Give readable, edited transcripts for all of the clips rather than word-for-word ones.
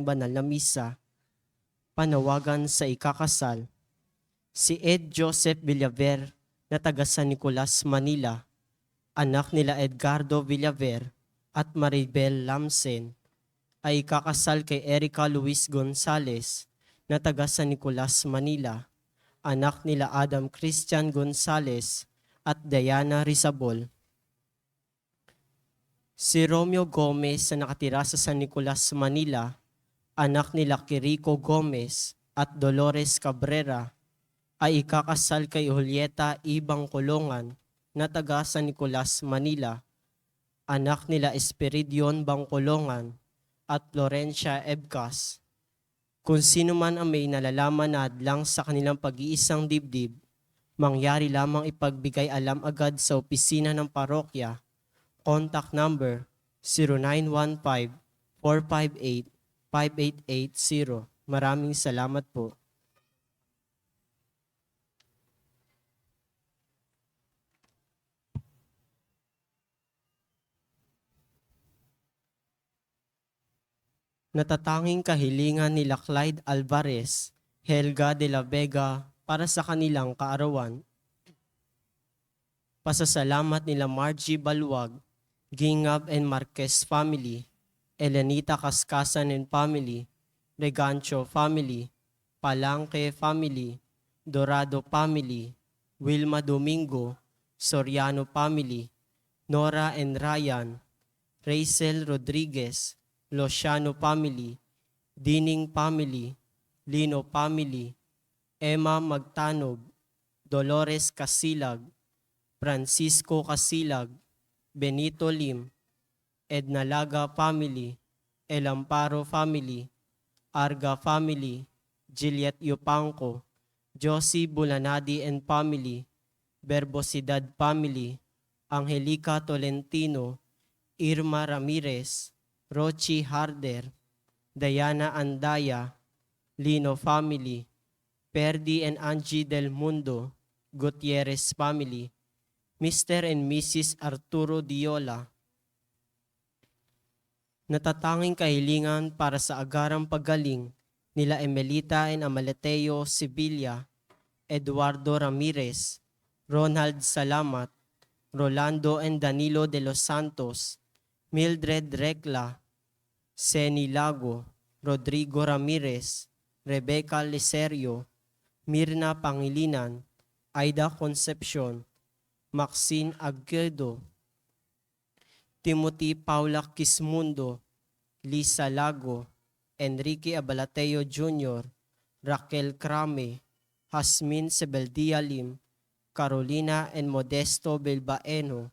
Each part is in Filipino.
banal na misa. Panawagan sa ikakasal. Si Ed Joseph Villaver na taga San Nicolas, Manila, anak nila Edgardo Villaver at Maribel Lamsen, ay ikakasal kay Erica Luis Gonzales na taga San Nicolas, Manila, anak nila Adam Christian Gonzales at Diana Rizabol. Si Romeo Gomez na nakatira sa San Nicolas, Manila, anak nila Quirico Gomez at Dolores Cabrera, ay ikakasal kay Julieta Ibang Colongan na taga San Nicolas, Manila, anak nila Esperidion Bangcolongan at Florencia Ebcas. Kung sino man ang may nalalaman na hadlang sa kanilang pag-iisang dibdib, mangyari lamang ipagbigay alam agad sa opisina ng parokya. Contact number 0915-458-5880. Maraming salamat po. Natatanging kahilingan nila Clyde Alvarez, Helga de la Vega para sa kanilang kaarawan. Pasasalamat nila Margie Baluag, Gingab and Marquez family, Elenita Cascasan and family, Regancho family, Palangke family, Dorado family, Wilma Domingo, Soriano family, Nora and Ryan, Rachel Rodriguez, Lociano family, Dining family, Lino family, Emma Magtanog, Dolores Casilag, Francisco Casilag, Benito Lim, Edna Laga family, El Amparo family, Arga family, Juliet Yupanco, Josie Bulanadi and family, Verbosidad family, Angelica Tolentino, Irma Ramirez, Rochi Harder, Diana Andaya, Lino family, Perdi and Angie Del Mundo, Gutierrez family, Mr. and Mrs. Arturo Diola. Natatanging kahilingan para sa agarang paggaling nila Emelita and Amaleteo Sevilla, Eduardo Ramirez, Ronald Salamat, Rolando and Danilo de los Santos, Mildred Recla, Seni Lago, Rodrigo Ramirez, Rebecca Liserio, Mirna Pangilinan, Aida Concepcion, Maxine Aguedo, Timothy Paula Quismundo, Lisa Lago, Enrique Abalateo Jr., Raquel Crame, Jasmine Sebeldia Lim, Carolina and Modesto Bilbaeno,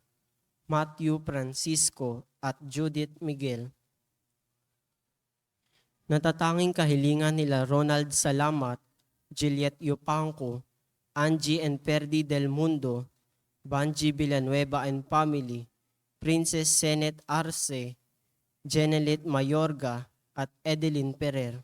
Matthew Francisco at Judith Miguel. Natatanging kahilingan nila Ronald Salamat, Juliet Yupanco, Angie and Perdi Del Mundo, Banji Villanueva and family, Princess Senet Arce, Jenelit Mayorga at Edeline Perer.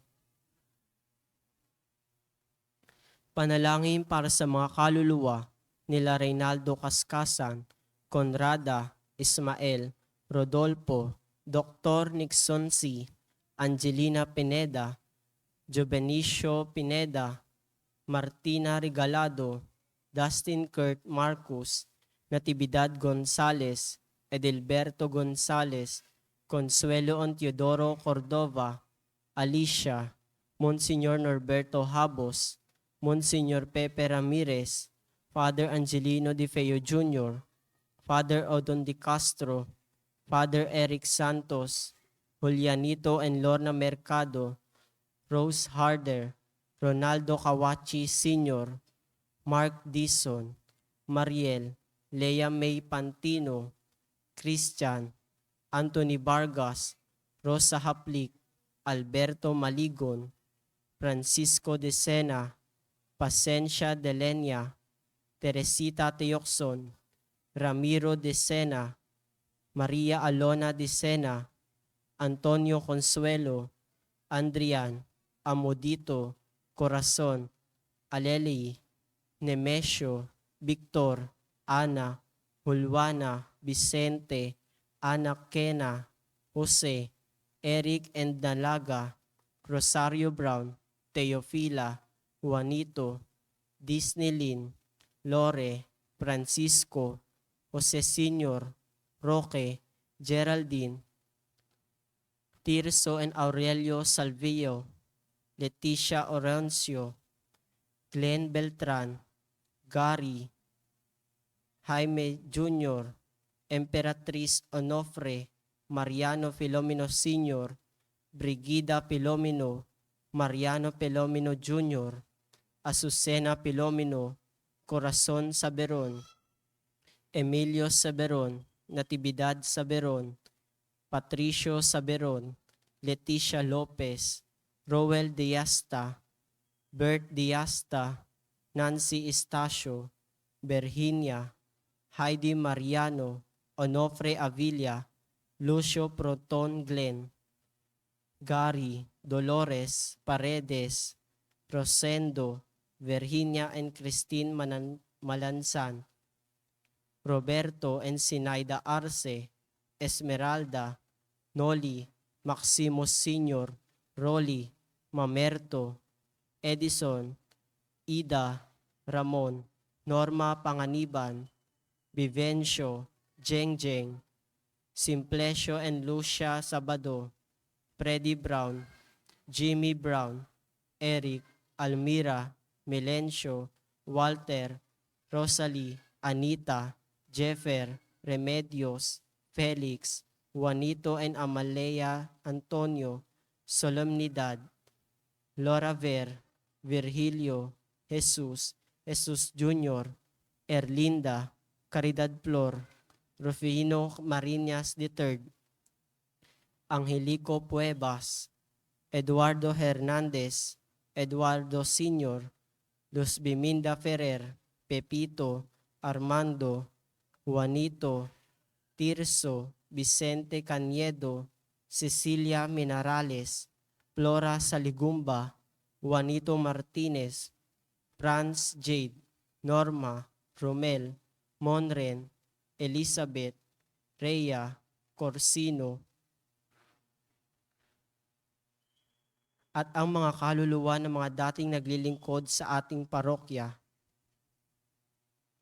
Panalangin para sa mga kaluluwa nila Reynaldo Cascasan, Conrada, Ismael, Rodolfo, Dr. Nixon C., Angelina Pineda, Jovenicio Pineda, Martina Regalado, Dustin Kurt Marcus, Natividad Gonzales, Edelberto Gonzales, Consuelo Teodoro Cordova, Alicia, Monsignor Norberto Habos, Monsignor Pepe Ramirez, Father Angelino Di Feo Jr., Father Odon Di Castro, Father Eric Santos, Julianito and Lorna Mercado, Rose Harder, Ronaldo Kawachi Sr., Mark Dison, Mariel, Lea May Pantino, Christian, Anthony Vargas, Rosa Haplik, Alberto Maligon, Francisco de Sena, Pasencia de Lenia, Teresita Teocson, Ramiro de Sena, Maria Alona de Sena, Antonio Consuelo, Andrian, Amodito, Corazon, Aleli, Nemesio, Victor, Ana, Hulwana, Vicente, Ana Kena, Jose, Eric and Nalaga, Rosario Brown, Teofila, Juanito, Disneylin, Lore, Francisco, Jose Senior, Roque, Geraldine, Tirso and Aurelio Salvio, Leticia Orencio, Glenn Beltran, Gary, Jaime Jr., Emperatriz Onofre, Mariano Filomeno Sr., Brigida Filomeno, Mariano Filomeno Jr., Azucena Filomeno, Corazon Saberon, Emilio Saberon, Natividad Saberon, Patricio Saberon, Leticia Lopez, Roel Diasta, Bert Diasta, Nancy Estacio, Virginia, Heidi Mariano, Onofre Avilla, Lucio Proton Glenn, Gary, Dolores Paredes, Rosendo, Virginia and Christine Malansan, Roberto and Sinaida Arce, Esmeralda, Noli, Maximus Sr., Rolly, Mamerto, Edison, Ida, Ramon, Norma Panganiban, Vivencio, Jengjeng, Simplesio and Lucia Sabado, Freddy Brown, Jimmy Brown, Eric, Almira, Melencio, Walter, Rosalie, Anita, Jeffer, Remedios, Felix, Juanito and Amalea Antonio, Solemnidad, Laura Ver, Virgilio, Jesus, Jesus Jr., Erlinda, Caridad Flor, Rufino Marinas III, Angelico Puebas, Eduardo Hernandez, Eduardo Sr., Luz Biminda Ferrer, Pepito, Armando, Juanito, Tirso, Vicente Cañedo, Cecilia Minarales, Flora Saligumba, Juanito Martinez, Franz Jade, Norma, Romel, Monren, Elizabeth, Rhea, Corsino, at ang mga kaluluwa ng mga dating naglilingkod sa ating parokya.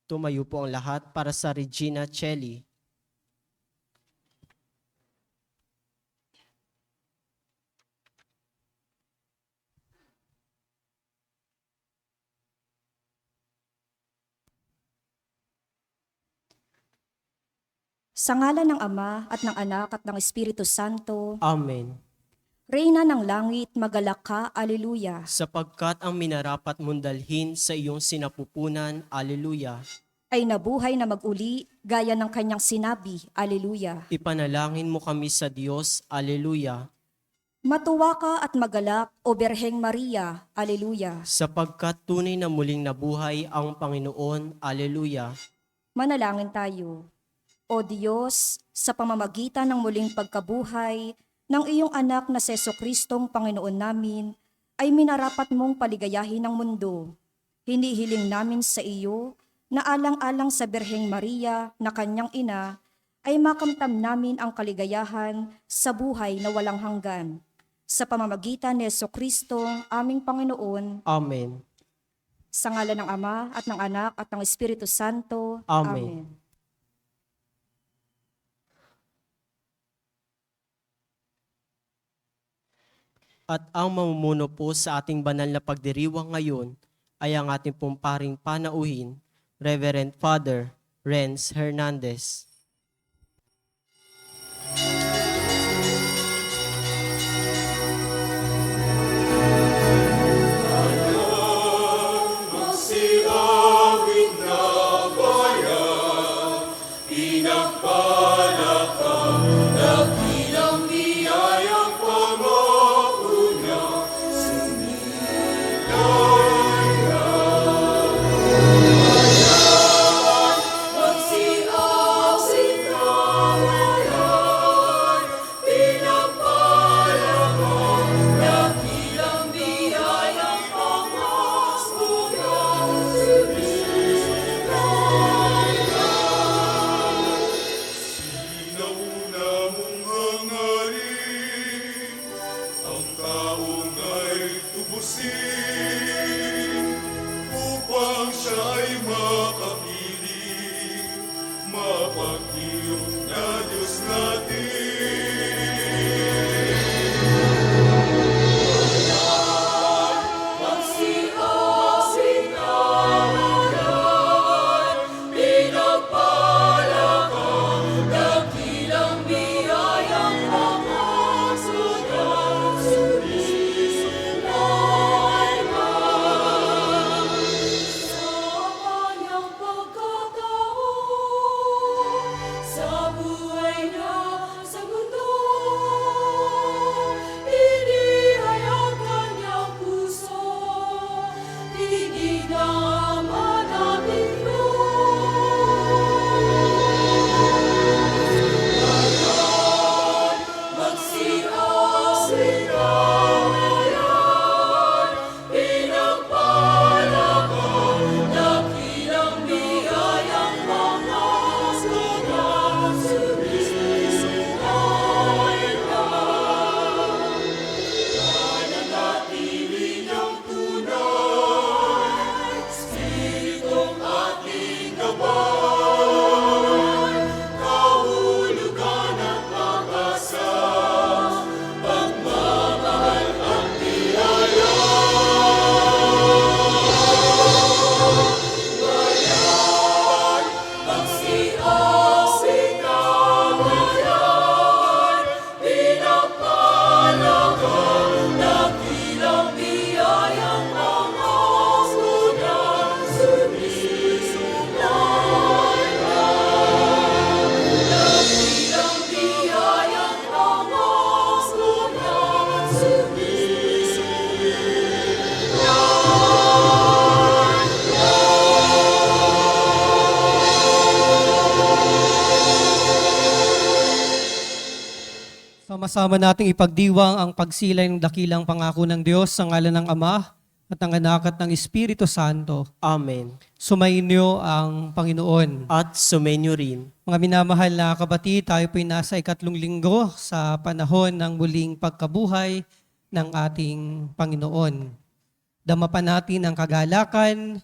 Tumayo po ang lahat para sa Regina Celli. Sa ngalan ng Ama at ng Anak at ng Espiritu Santo, Amen. Reyna ng langit, magalak ka, Alleluia. Sapagkat ang minarapat mong dalhin sa iyong sinapupunan, Alleluia. Ay nabuhay na mag-uli, gaya ng kanyang sinabi, Alleluia. Ipanalangin mo kami sa Diyos, Alleluia. Matuwa ka at magalak, O Birheng Maria, Alleluia. Sapagkat tunay na muling nabuhay ang Panginoon, Alleluia. Manalangin tayo. O Diyos, sa pamamagitan ng muling pagkabuhay ng iyong anak na Jesucristong Panginoon namin, ay minarapat mong paligayahin ang mundo. Hinihiling namin sa iyo na alang-alang sa Birheng Maria na kanyang ina, ay makamtam namin ang kaligayahan sa buhay na walang hanggan. Sa pamamagitan ni Jesucristong aming Panginoon, Amen. sa ngalan ng Ama at ng Anak at ng Espiritu Santo. Amen. At ang mamumuno po sa ating banal na pagdiriwang ngayon ay ang ating pong paring panauhin, Reverend Father Renz Hernandez. Sama-sama nating ipagdiwang ang pagsilay ng dakilang pangako ng Diyos sa ngalan ng Ama at ng Anak at ng Espiritu Santo. Amen. Sumainyo ang Panginoon. At sumenyo rin. Mga minamahal na kabati, tayo po'y nasa 3 linggo sa panahon ng muling pagkabuhay ng ating Panginoon. Dama pa natin ang kagalakan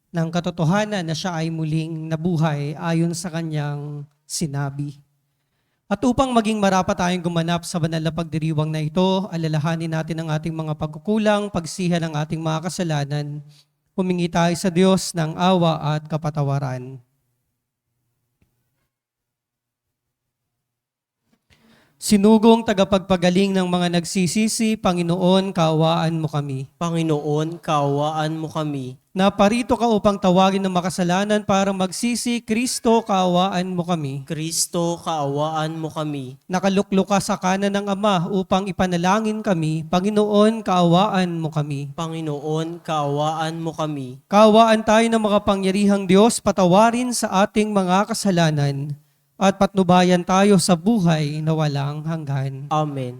ng katotohanan na siya ay muling nabuhay ayon sa kanyang sinabi. At upang maging marapat tayong gumanap sa banal na pagdiriwang na ito, alalahanin natin ang ating mga pagkukulang, pagsihan ng ating mga kasalanan. Humingi tayo sa Diyos ng awa at kapatawaran. Sinugong tagapagpagaling ng mga nagsisisi, Panginoon, kaawaan mo kami. Panginoon, kaawaan mo kami. Naparito ka upang tawagin ng makasalanan para magsisi, Kristo, kaawaan mo kami. Kristo, kaawaan mo kami. Nakaluklok ka sa kanan ng Ama upang ipanalangin kami, Panginoon, kaawaan mo kami. Panginoon, kaawaan mo kami. Kaawaan tayo ng makapangyarihang Diyos, patawarin sa ating mga kasalanan at patnubayan tayo sa buhay na walang hanggan. Amen.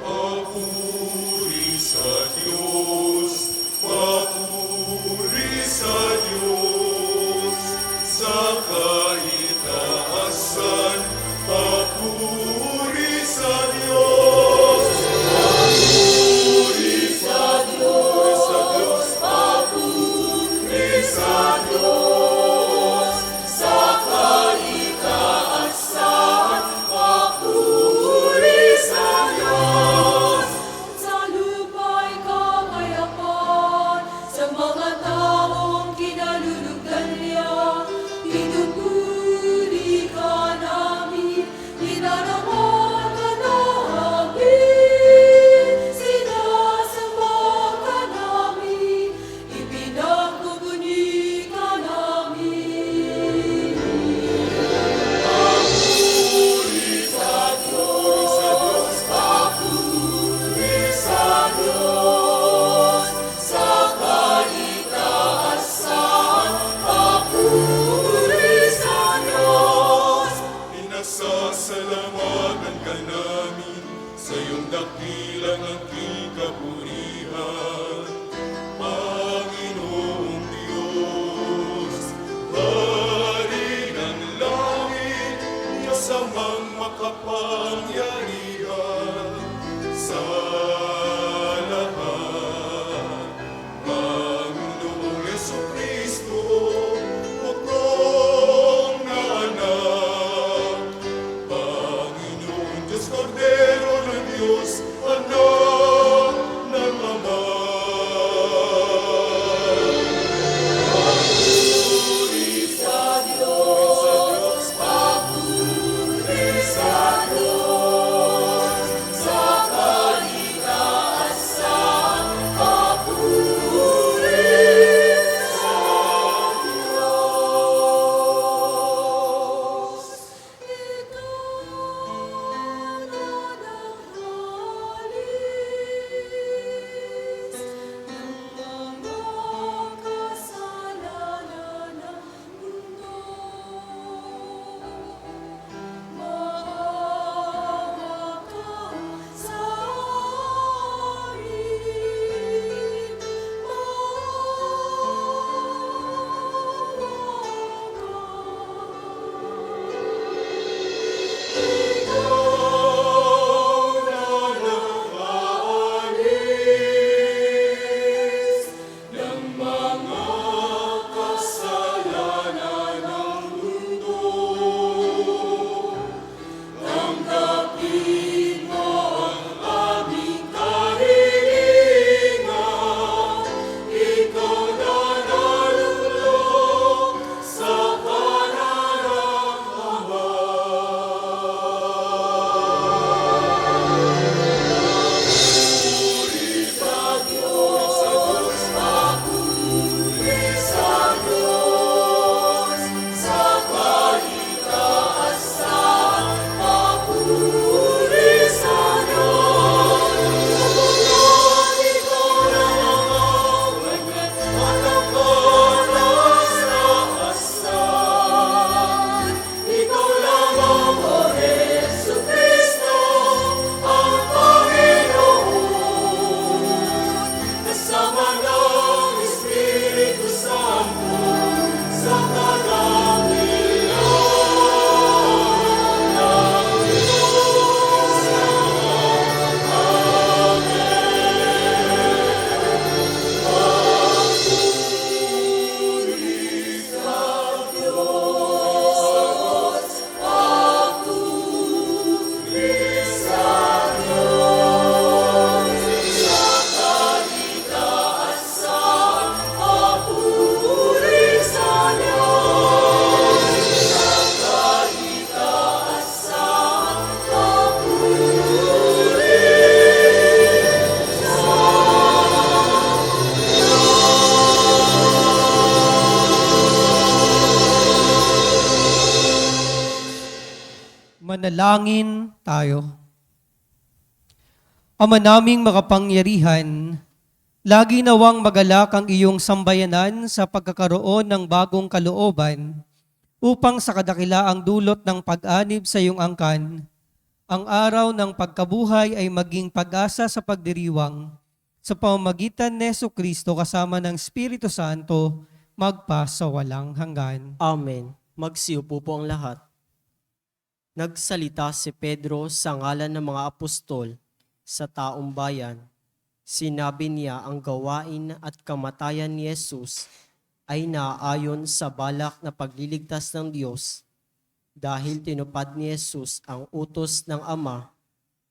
Papuri sa Diyos, sa kaitaasan, papuri sa Diyos. Papuri sa Diyos, papuri sa Diyos, sa kaitaasan, papuri sa Diyos. Sa lupa'y kakayapan, sa mga taong kinalulugdan niya, pinupuri ka namin, dinaraman ka namin, sinasamba ka namin, ipinagpupuni ka namin. Papuri sa Diyos, papuri sa Diyos, sa kaitaasan, papuri sa Diyos. Pinasasalamatan ka namin sa iyong dakilang aking kapurihan, Panginoong Diyos, Hari ng langit, Diyos amang makapangyarihan sa lahat. Panginoong Jesucristo, bukong na anak, Panginoong Diyos, Kordero ng Diyos, anak ng Ama. Papuri sa Diyos, papuri sa Diyos, sa kaitaasan, papuri sa Diyos. Ikaw na Manalangin tayo. Ama naming makapangyarihan, lagi nawang magalak ang iyong sambayanan sa pagkakaroon ng bagong kalooban upang sa kadakilaang dulot ng pag-anib sa iyong angkan, ang araw ng pagkabuhay ay maging pag-asa sa pagdiriwang sa pamamagitan ni Jesucristo kasama ng Espiritu Santo magpa sa walang hanggan. Amen. Magsiupo po ang lahat. Nagsalita si Pedro sa ngalan ng mga apostol sa taong bayan. Sinabi niya ang gawain at kamatayan ni Jesus ay naayon sa balak na pagliligtas ng Diyos. Dahil tinupad ni Jesus ang utos ng Ama,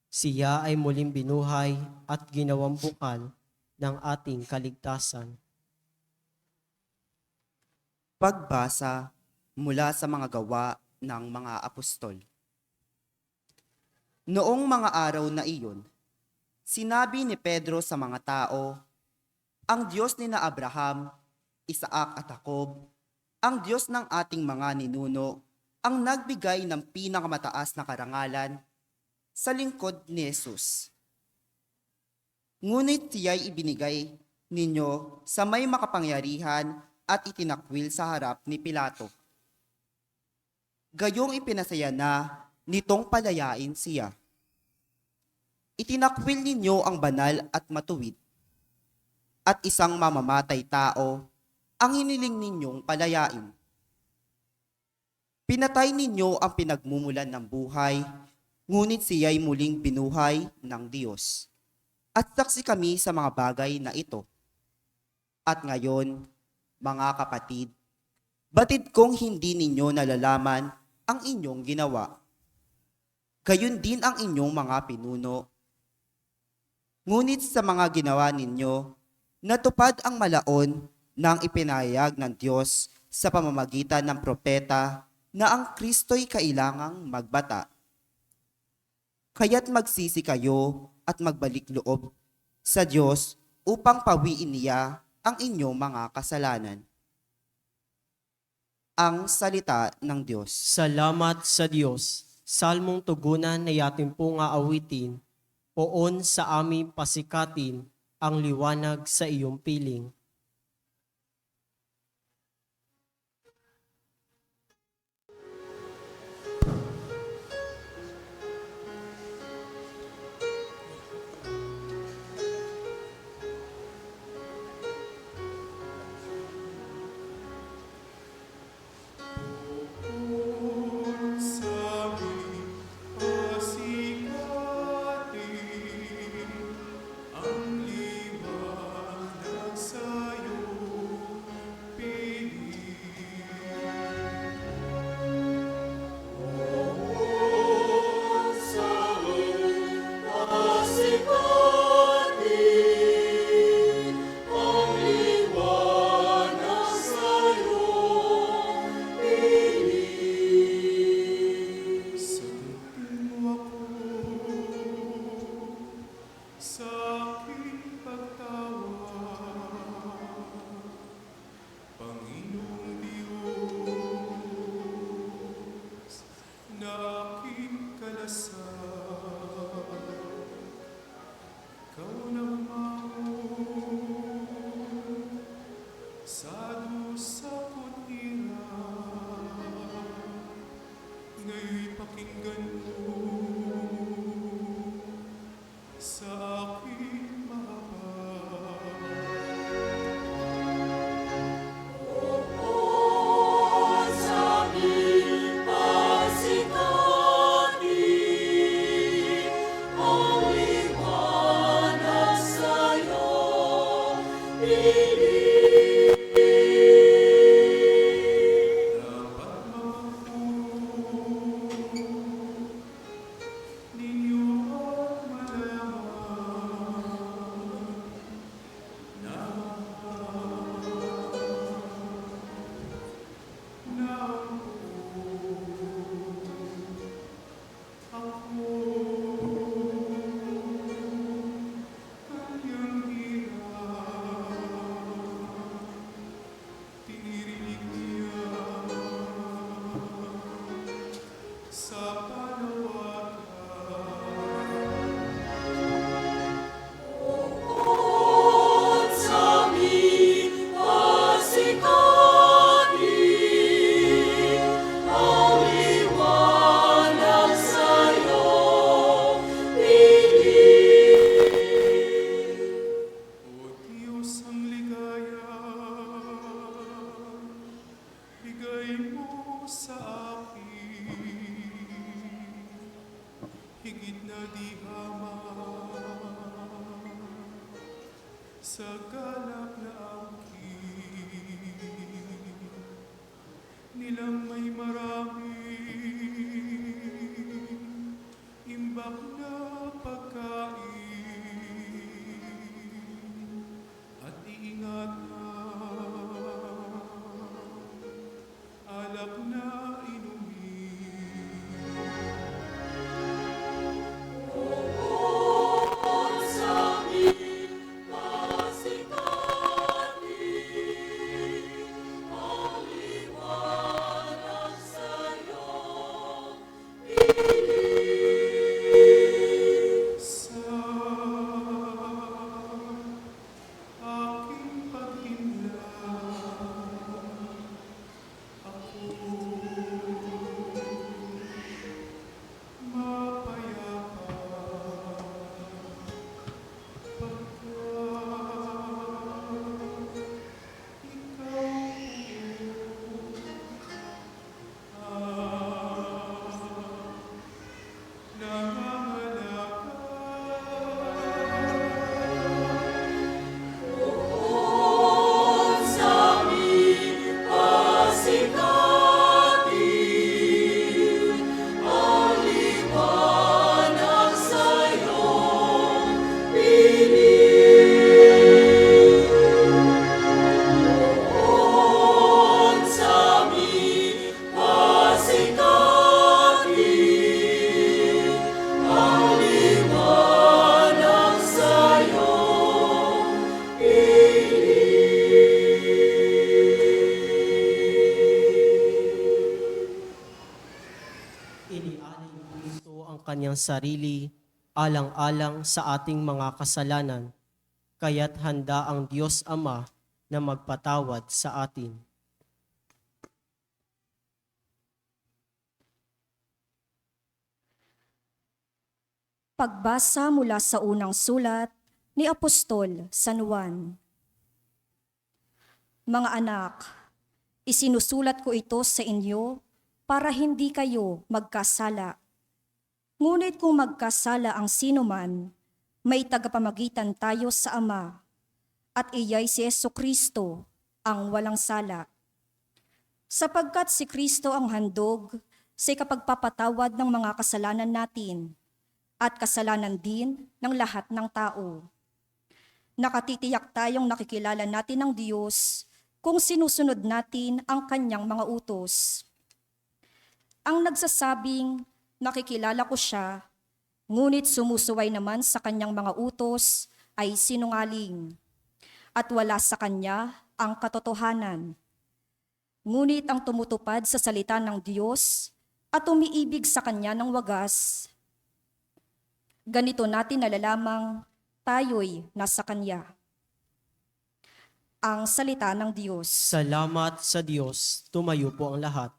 siya ay muling binuhay at ginawang bukal ng ating kaligtasan. Pagbasa mula sa mga gawa ng mga apostol. Noong mga araw na iyon, sinabi ni Pedro sa mga tao, ang Diyos ni na Abraham, Isaac at Jacob, ang Diyos ng ating mga ninuno, ang nagbigay ng pinakamataas na karangalan sa lingkod ni Jesus. Ngunit siya'y ibinigay ninyo sa may makapangyarihan at itinakwil sa harap ni Pilato. Gayong ipinasaya na nitong palayain siya. Itinakwil ninyo ang banal at matuwid, at isang mamamatay tao ang hiniling ninyong palayain. Pinatay ninyo ang pinagmumulan ng buhay, ngunit siya'y muling binuhay ng Diyos. At saksi kami sa mga bagay na ito. At ngayon, mga kapatid, batid kong hindi ninyo nalalaman ang inyong ginawa. Gayon din ang inyong mga pinuno. Ngunit sa mga ginawa ninyo, natupad ang malaon ng ipinahayag ng Diyos sa pamamagitan ng propeta na ang Kristo'y kailangang magbata. Kaya't magsisi kayo at magbalik loob sa Diyos upang pawiin niya ang inyong mga kasalanan. Ang salita ng Diyos. Salamat sa Diyos. Salmong tugunan na yatin po nga awitin, poon sa aming pasikatin ang liwanag sa iyong piling. Pakinggan mo sa akin. ni Ama sa galak na angkin nilang may maraming imbak na pagkain at iingatan alak na inumin. Sa amin pasikatin, ang liwanag sa'yo Sa aking paghinla, ako mapayapa pagkat sa amin pasikatin, ang liwanag sa'yo sa amin pasikatin, ang liwanag sa'yo Inialay ni Kristo ang kanyang sarili alang-alang sa ating mga kasalanan, kaya't handa ang Diyos Ama na magpatawad sa atin. Pagbasa mula sa unang sulat ni Apostol San Juan. Mga anak, isinusulat ko ito sa inyo para hindi kayo magkasala. Ngunit kung magkasala ang sinuman, may tagapamagitan tayo sa Ama, at iyay si Jesucristo ang walang sala. Sapagkat si Kristo ang handog sa kapagpapatawad ng mga kasalanan natin, at kasalanan din ng lahat ng tao. Nakatitiyak tayong nakikilala natin ng Diyos kung sinusunod natin ang kanyang mga utos. Ang nagsasabing, nakikilala ko siya, ngunit sumusuway naman sa kanyang mga utos ay sinungaling, at wala sa kanya ang katotohanan. Ngunit ang tumutupad sa salita ng Diyos at umiibig sa kanya ng wagas, ganito natin nalalamang tayo'y nasa Kanya. Ang salita ng Diyos. Salamat sa Diyos, tumayo po ang lahat.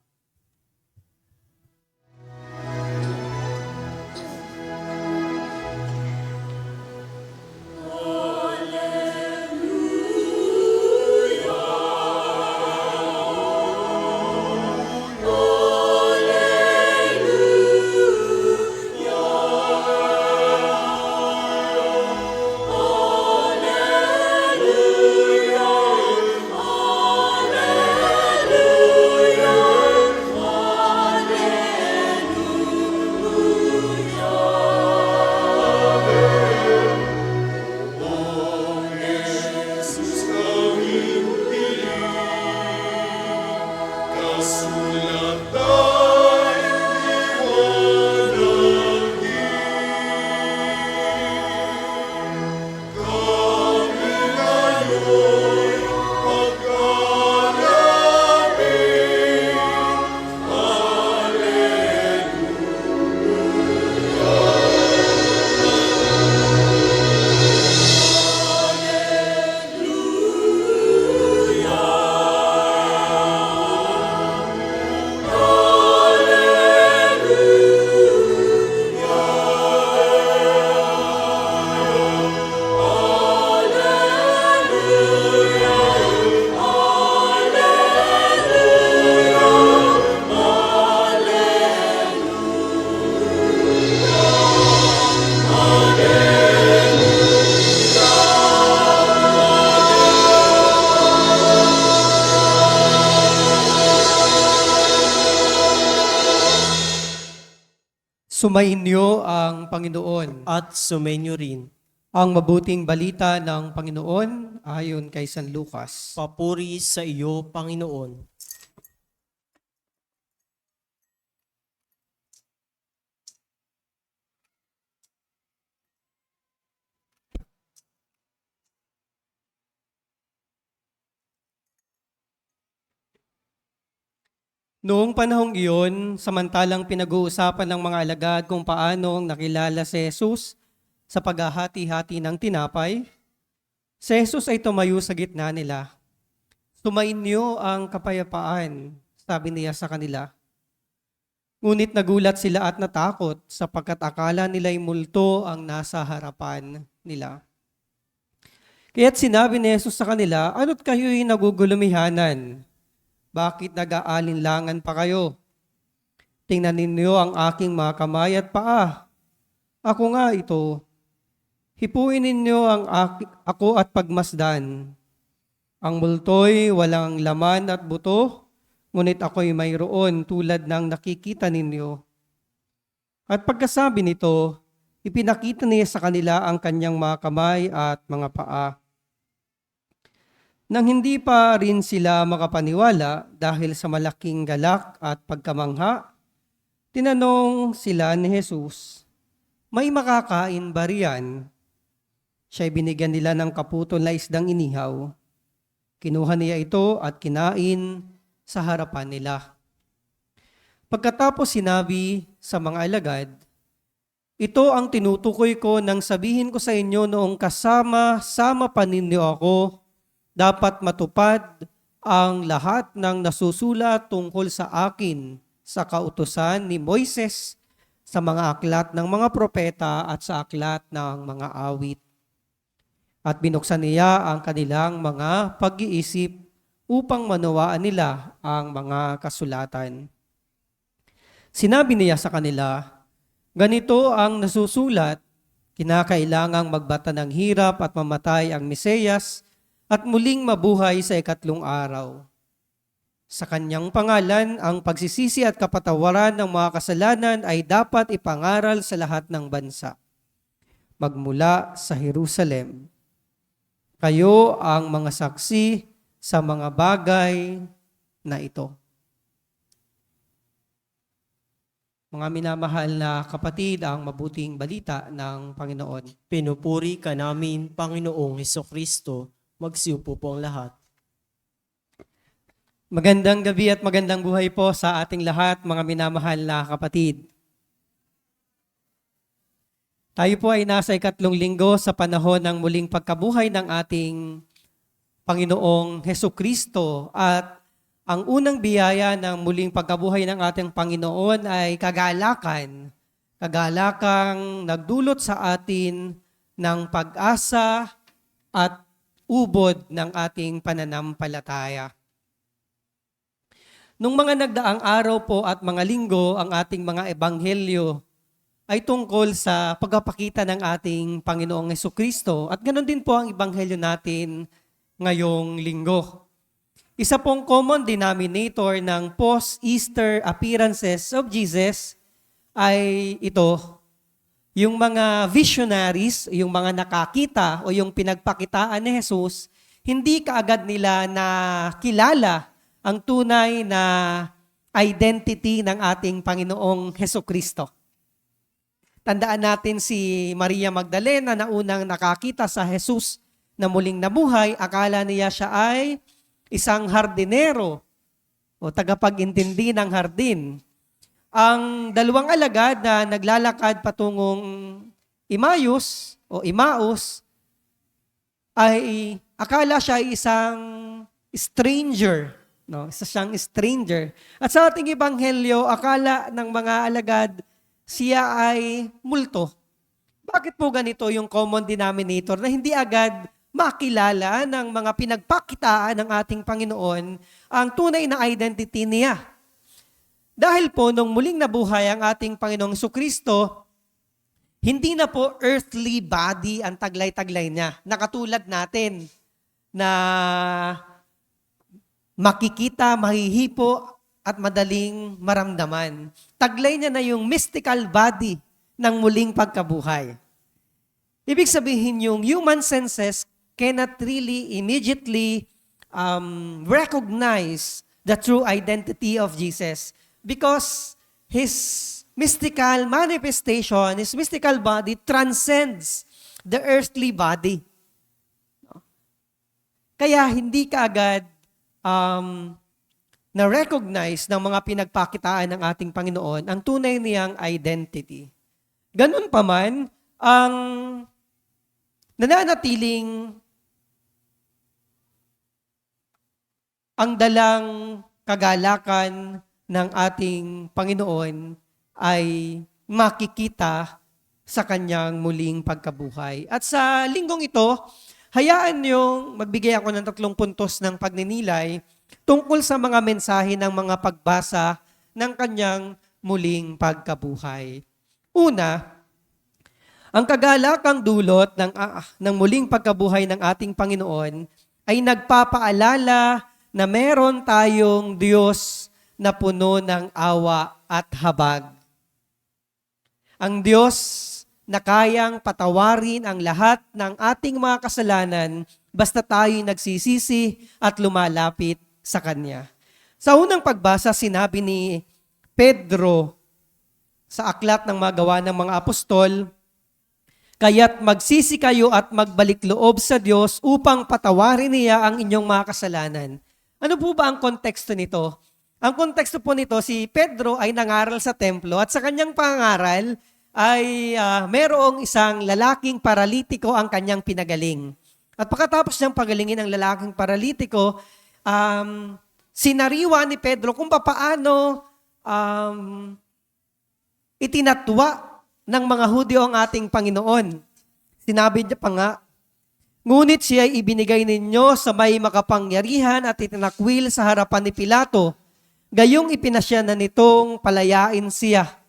Alleluia. Sumainyo ang Panginoon. At sumainyo rin. Ang mabuting balita ng Panginoon ayon kay San Lucas. Papuri sa iyo, Panginoon. Noong panahong iyon, samantalang pinag-uusapan ng mga alagad kung paanong nakilala si Jesus sa paghahati-hati ng tinapay, si Jesus ay tumayo sa gitna nila. Sumainyo ang kapayapaan, sabi niya sa kanila. Ngunit nagulat sila at natakot sapagkat akala nila'y multo ang nasa harapan nila. Kaya't sinabi ni Jesus sa kanila, ano't kayo'y nagugulumihanan? Bakit nag-aalinlangan pa kayo? Tingnan ninyo ang aking mga kamay at paa. Ako nga ito. Hipuin ninyo ako at pagmasdan. Ang multo'y walang laman at buto, ngunit ako'y mayroon tulad ng nakikita ninyo. At pagkasabi nito, ipinakita niya sa kanila ang kanyang mga kamay at mga paa. Nang hindi pa rin sila makapaniwala dahil sa malaking galak at pagkamangha, tinanong sila ni Jesus, may makakain ba riyan? Siya'y binigyan nila ng kaputol na isdang inihaw. Kinuha niya ito at kinain sa harapan nila. Pagkatapos sinabi sa mga alagad, ito ang tinutukoy ko nang sabihin ko sa inyo noong kasama-sama pa ninyo ako, dapat matupad ang lahat ng nasusulat tungkol sa akin sa kautusan ni Moises, sa mga aklat ng mga propeta at sa aklat ng mga awit. At binuksan niya ang kanilang mga pag-iisip upang manawaan nila ang mga kasulatan. Sinabi niya sa kanila, ganito ang nasusulat, kinakailangang magbata ng hirap at mamatay ang Mesiyas at muling mabuhay sa ikatlong araw. Sa kanyang pangalan, ang pagsisisi at kapatawaran ng mga kasalanan ay dapat ipangaral sa lahat ng bansa. Magmula sa Jerusalem, kayo ang mga saksi sa mga bagay na ito. Mga minamahal na kapatid, ang mabuting balita ng Panginoon. Pinupuri ka namin, Panginoong Hesukristo. Magsiupo po ang lahat. Magandang gabi at magandang buhay po sa ating lahat, mga minamahal na kapatid. Tayo po ay nasa ikatlong linggo sa panahon ng muling pagkabuhay ng ating Panginoong Hesukristo at ang unang biyaya ng muling pagkabuhay ng ating Panginoon ay kagalakan. Kagalakang nagdulot sa atin ng pag-asa at ubod ng ating pananampalataya. Nung mga nagdaang araw po at mga linggo, ang ating mga ebanghelyo ay tungkol sa pagpapakita ng ating Panginoong Hesukristo at ganoon din po ang ebanghelyo natin ngayong linggo. Isa pong common denominator ng post-Easter appearances of Jesus ay ito, yung mga visionaries, yung mga nakakita o yung pinagpakitaan ni Jesus, hindi kaagad nila na kilala ang tunay na identity ng ating Panginoong Hesukristo. Tandaan natin si Maria Magdalena na unang nakakita sa Jesus na muling nabuhay, akala niya siya ay isang hardinero o tagapag-intindi ng hardin. Ang dalawang alagad na naglalakad patungong Emmaus o Emmaus ay akala siya ay isang stranger. No? Isa siyang stranger. At sa ating ebanghelyo, akala ng mga alagad siya ay multo. Bakit po ganito yung common denominator na hindi agad makilala ng mga pinagpakitaan ng ating Panginoon ang tunay na identity niya? Dahil po, nung muling nabuhay ang ating Panginoong Jesucristo, hindi na po earthly body ang taglay-taglay niya. Nakatulad natin na makikita, mahihipo at madaling maramdaman. Taglay niya na yung mystical body ng muling pagkabuhay. Ibig sabihin yung human senses cannot really immediately recognize the true identity of Jesus because His mystical manifestation, His mystical body transcends the earthly body. Kaya hindi kaagad na-recognize ng mga pinagpakitaan ng ating Panginoon ang tunay niyang identity. Ganun pa man, ang nananatiling ang dalang kagalakan ng ating Panginoon ay makikita sa kanyang muling pagkabuhay. At sa linggong ito, hayaan niyong magbigay ako ng 3 puntos ng pagninilay tungkol sa mga mensahe ng mga pagbasa ng kanyang muling pagkabuhay. Una, ang kagalakang dulot ng muling pagkabuhay ng ating Panginoon ay nagpapaalala na meron tayong Diyos na puno ng awa at habag. Ang Diyos na kayang patawarin ang lahat ng ating mga kasalanan basta tayo'y nagsisisi at lumalapit sa Kanya. Sa unang pagbasa, sinabi ni Pedro sa aklat ng mga gawa ng mga apostol, kaya't magsisi kayo at magbalik loob sa Diyos upang patawarin niya ang inyong mga kasalanan. Ano po ba ang konteksto nito? Ang konteksto po nito, si Pedro ay nangaral sa templo at sa kanyang pangaral ay merong isang lalaking paralitiko ang kanyang pinagaling. At pagkatapos niyang pagalingin ang lalaking paralitiko, sinariwa ni Pedro kung paano itinatwa ng mga Hudyo ang ating Panginoon. Sinabi niya pa nga, ngunit siya ay ibinigay ninyo sa may makapangyarihan at itinakwil sa harapan ni Pilato. Gayong ipinasya na nitong palayain siya.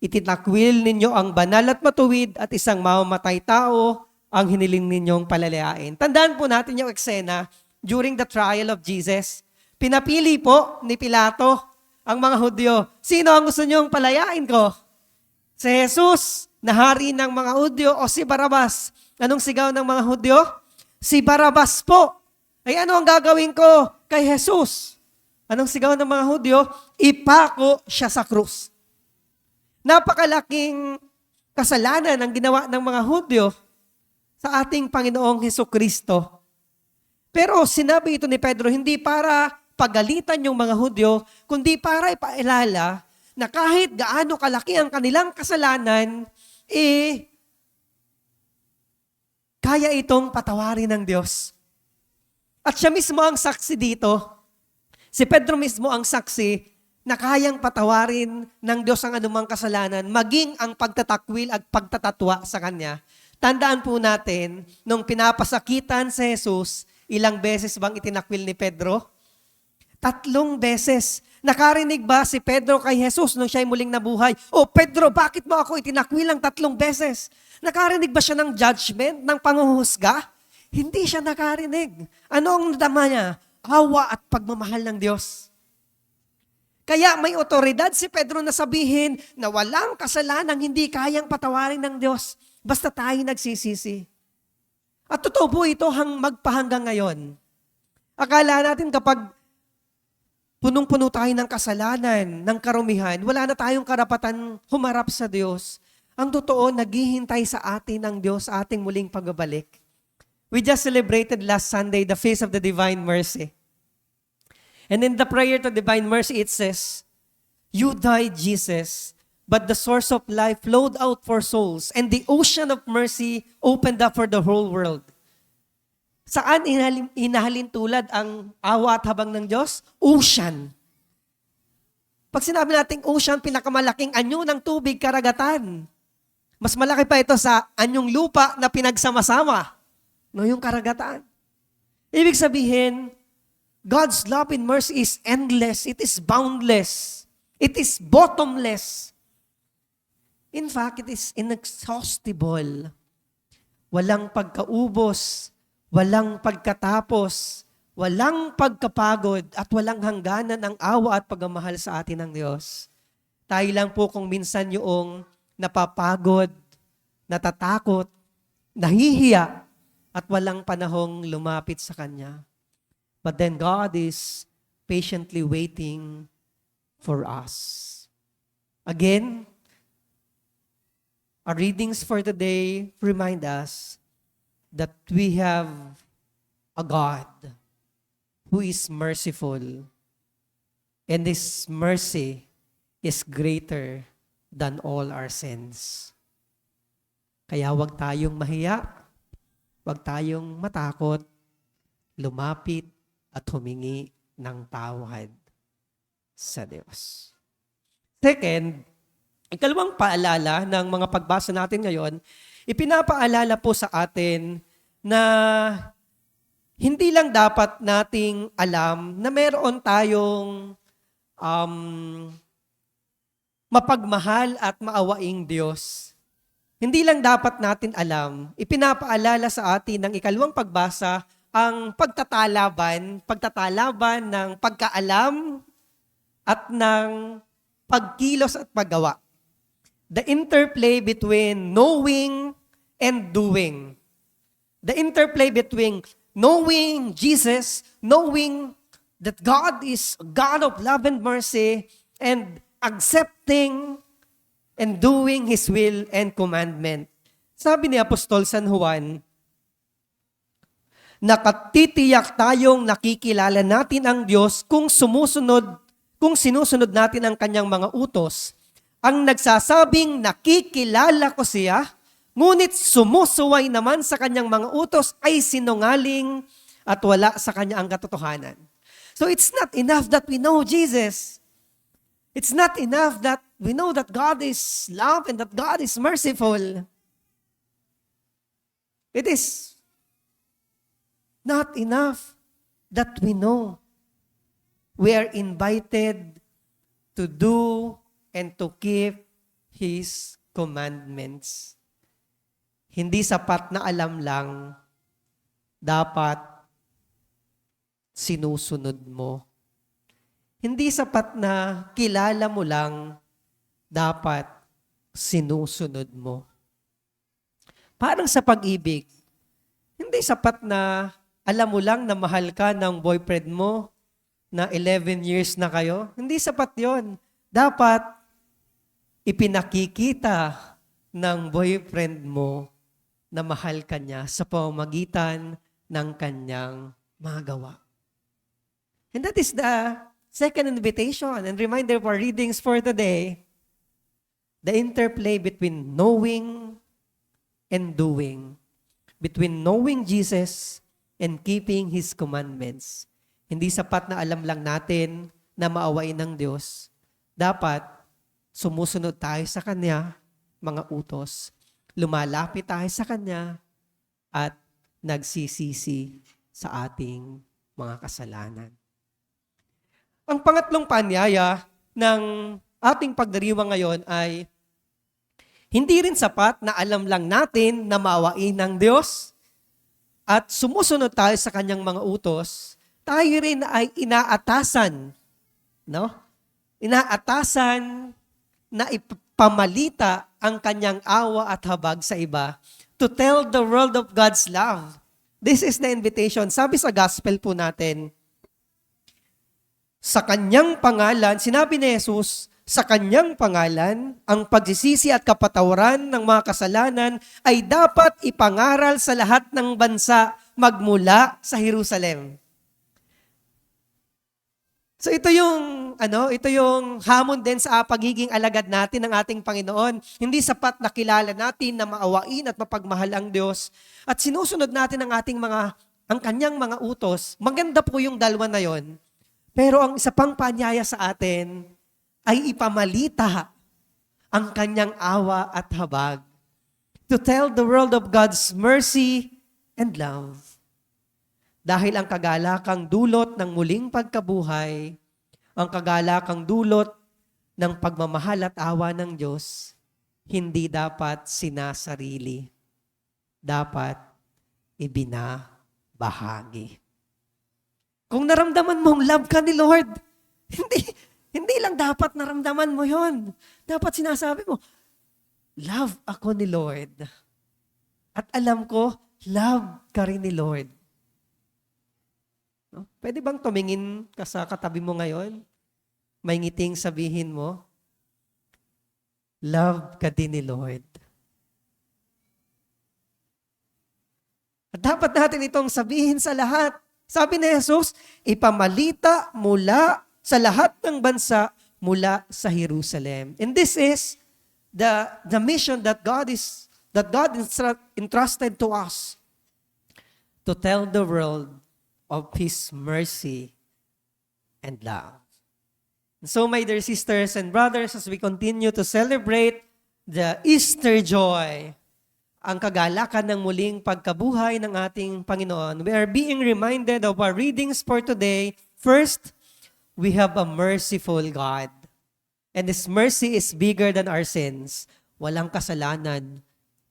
Itinakwil ninyo ang banal at matuwid at isang mamamatay tao ang hiniling ninyong palalayain. Tandaan po natin yung eksena during the trial of Jesus. Pinapili po ni Pilato ang mga Hudyo. Sino ang gusto niyong palayain ko? Si Jesus, na hari ng mga Hudyo, o si Barabas? Anong sigaw ng mga Hudyo? Si Barabas po. Ay ano ang gagawin ko kay Jesus? Anong sigaw ng mga Hudyo? Ipako siya sa krus. Napakalaking kasalanan ang ginawa ng mga Hudyo sa ating Panginoong Hesukristo. Pero sinabi ito ni Pedro, hindi para pagalitan yung mga Hudyo, kundi para ipaalala na kahit gaano kalaki ang kanilang kasalanan, kaya itong patawarin ng Diyos. At siya mismo ang saksi dito. Si Pedro mismo ang saksi na kayang patawarin ng Diyos ang anumang kasalanan, maging ang pagtatakwil at pagtatatwa sa Kanya. Tandaan po natin, nung pinapasakitan si Jesus, ilang beses bang itinakwil ni Pedro? 3 beses. Nakarinig ba si Pedro kay Jesus nung siya'y muling nabuhay? O Pedro, bakit mo ako itinakwilang 3 beses? Nakarinig ba siya ng judgment, ng panghuhusga? Hindi siya nakarinig. Ano ang nadama niya? Awa at pagmamahal ng Diyos. Kaya may otoridad si Pedro na sabihin na walang kasalanang hindi kayang patawarin ng Diyos basta tayo nagsisisi. At totoo po ito magpahanggang ngayon. Akala natin kapag punong-puno tayo ng kasalanan, ng karumihan, wala na tayong karapatan humarap sa Diyos. Ang totoo, naghihintay sa atin ang Diyos sa ating muling pagbabalik. We just celebrated last Sunday the Feast of the Divine Mercy. And in the prayer to Divine Mercy, it says, "You died, Jesus, but the source of life flowed out for souls, and the ocean of mercy opened up for the whole world." Saan inahalin tulad ang awa at habang ng Diyos? Ocean. Pag sinabi nating ocean, pinakamalaking anyo ng tubig, karagatan. Mas malaki pa ito sa anyong lupa na pinagsama-sama. No, yung karagatan. Ibig sabihin, God's love and mercy is endless. It is boundless. It is bottomless. In fact, it is inexhaustible. Walang pagkaubos, walang pagkatapos, walang pagkapagod at walang hangganan ang awa at pagmamahal sa atin ng Diyos. Tayo lang po kung minsan yung napapagod, natatakot, nahihiya, at walang panahong lumapit sa Kanya. But then God is patiently waiting for us. Again, our readings for today remind us that we have a God who is merciful, and His mercy is greater than all our sins. Kaya wag tayong mahiya, wag tayong matakot, lumapit at humingi ng tawad sa Diyos. Second, ikalawang paalala ng mga pagbasa natin ngayon, ipinapaalala po sa atin na hindi lang dapat nating alam na meron tayong mapagmahal at maawaing Diyos. Hindi lang dapat natin alam, ipinapaalala sa atin ng ikalawang pagbasa ang pagtatalaban ng pagkaalam at ng pagkilos at paggawa. The interplay between knowing and doing. The interplay between knowing Jesus, knowing that God is a God of love and mercy, and accepting and doing His will and commandment. Sabi ni Apostol San Juan, nakatitiyak tayong nakikilala natin ang Diyos kung sinusunod natin ang Kanyang mga utos. Ang nagsasabing nakikilala ko siya, ngunit sumusuway naman sa Kanyang mga utos ay sinungaling at wala sa Kanya ang katotohanan. So it's not enough that we know Jesus. It's not enough that we know that God is love and that God is merciful. It is not enough that we know. We are invited to do and to keep His commandments. Hindi sapat na alam lang, dapat sinusunod mo. Hindi sapat na kilala mo lang, dapat sinusunod mo. Parang sa pag-ibig, hindi sapat na alam mo lang na mahal ka ng boyfriend mo na 11 years na kayo. Hindi sapat yon. Dapat ipinakikita ng boyfriend mo na mahal ka niya sa pamamagitan ng kanyang mga gawa. And that is the second invitation and reminder of our readings for today. The interplay between knowing and doing. Between knowing Jesus and keeping His commandments. Hindi sapat na alam lang natin na maawain ng Diyos. Dapat sumusunod tayo sa Kanya, mga utos. Lumalapit tayo sa Kanya at nagsisisi sa ating mga kasalanan. Ang pangatlong paanyaya ng ating pagdiriwang ngayon ay hindi rin sapat na alam lang natin na maawain ng Diyos at sumusunod tayo sa Kanyang mga utos, tayo rin ay inaatasan, no? Inaatasan na ipamalita ang Kanyang awa at habag sa iba to tell the world of God's love. This is the invitation. Sabi sa gospel po natin, sa Kanyang pangalan, sinabi ni Jesus, sa Kanyang pangalan, ang pagsisisi at kapatawaran ng mga kasalanan ay dapat ipangaral sa lahat ng bansa magmula sa Jerusalem. So ito yung hamon din sa pagiging alagad natin ng ating Panginoon. Hindi sapat na kilala natin na maawain at mapagmahal ang Diyos at sinusunod natin ang Kanyang mga utos. Maganda po yung dalawa na yon. Pero ang isa pang paanyaya sa atin ay ipamalita ang Kanyang awa at habag. To tell the world of God's mercy and love. Dahil ang kagalakang dulot ng muling pagkabuhay, ang kagalakang dulot ng pagmamahal at awa ng Diyos, hindi dapat sinasarili. Dapat ibinabahagi. Kung naramdaman mong love ka ni Lord, hindi lang dapat naramdaman mo yon. Dapat sinasabi mo, love ako ni Lord. At alam ko, love ka rin ni Lord. No? Pwede bang tumingin ka sa katabi mo ngayon? May ngiting sabihin mo, love ka din ni Lord. At dapat natin itong sabihin sa lahat. Sabi ni Jesus, ipamalita mula sa lahat ng bansa mula sa Jerusalem. And this is the mission that God entrusted to us, to tell the world of His mercy and love. So my dear sisters and brothers, as we continue to celebrate the Easter joy, ang kagalakan ng muling pagkabuhay ng ating Panginoon, we are being reminded of our readings for today. First, we have a merciful God. And His mercy is bigger than our sins. Walang kasalanan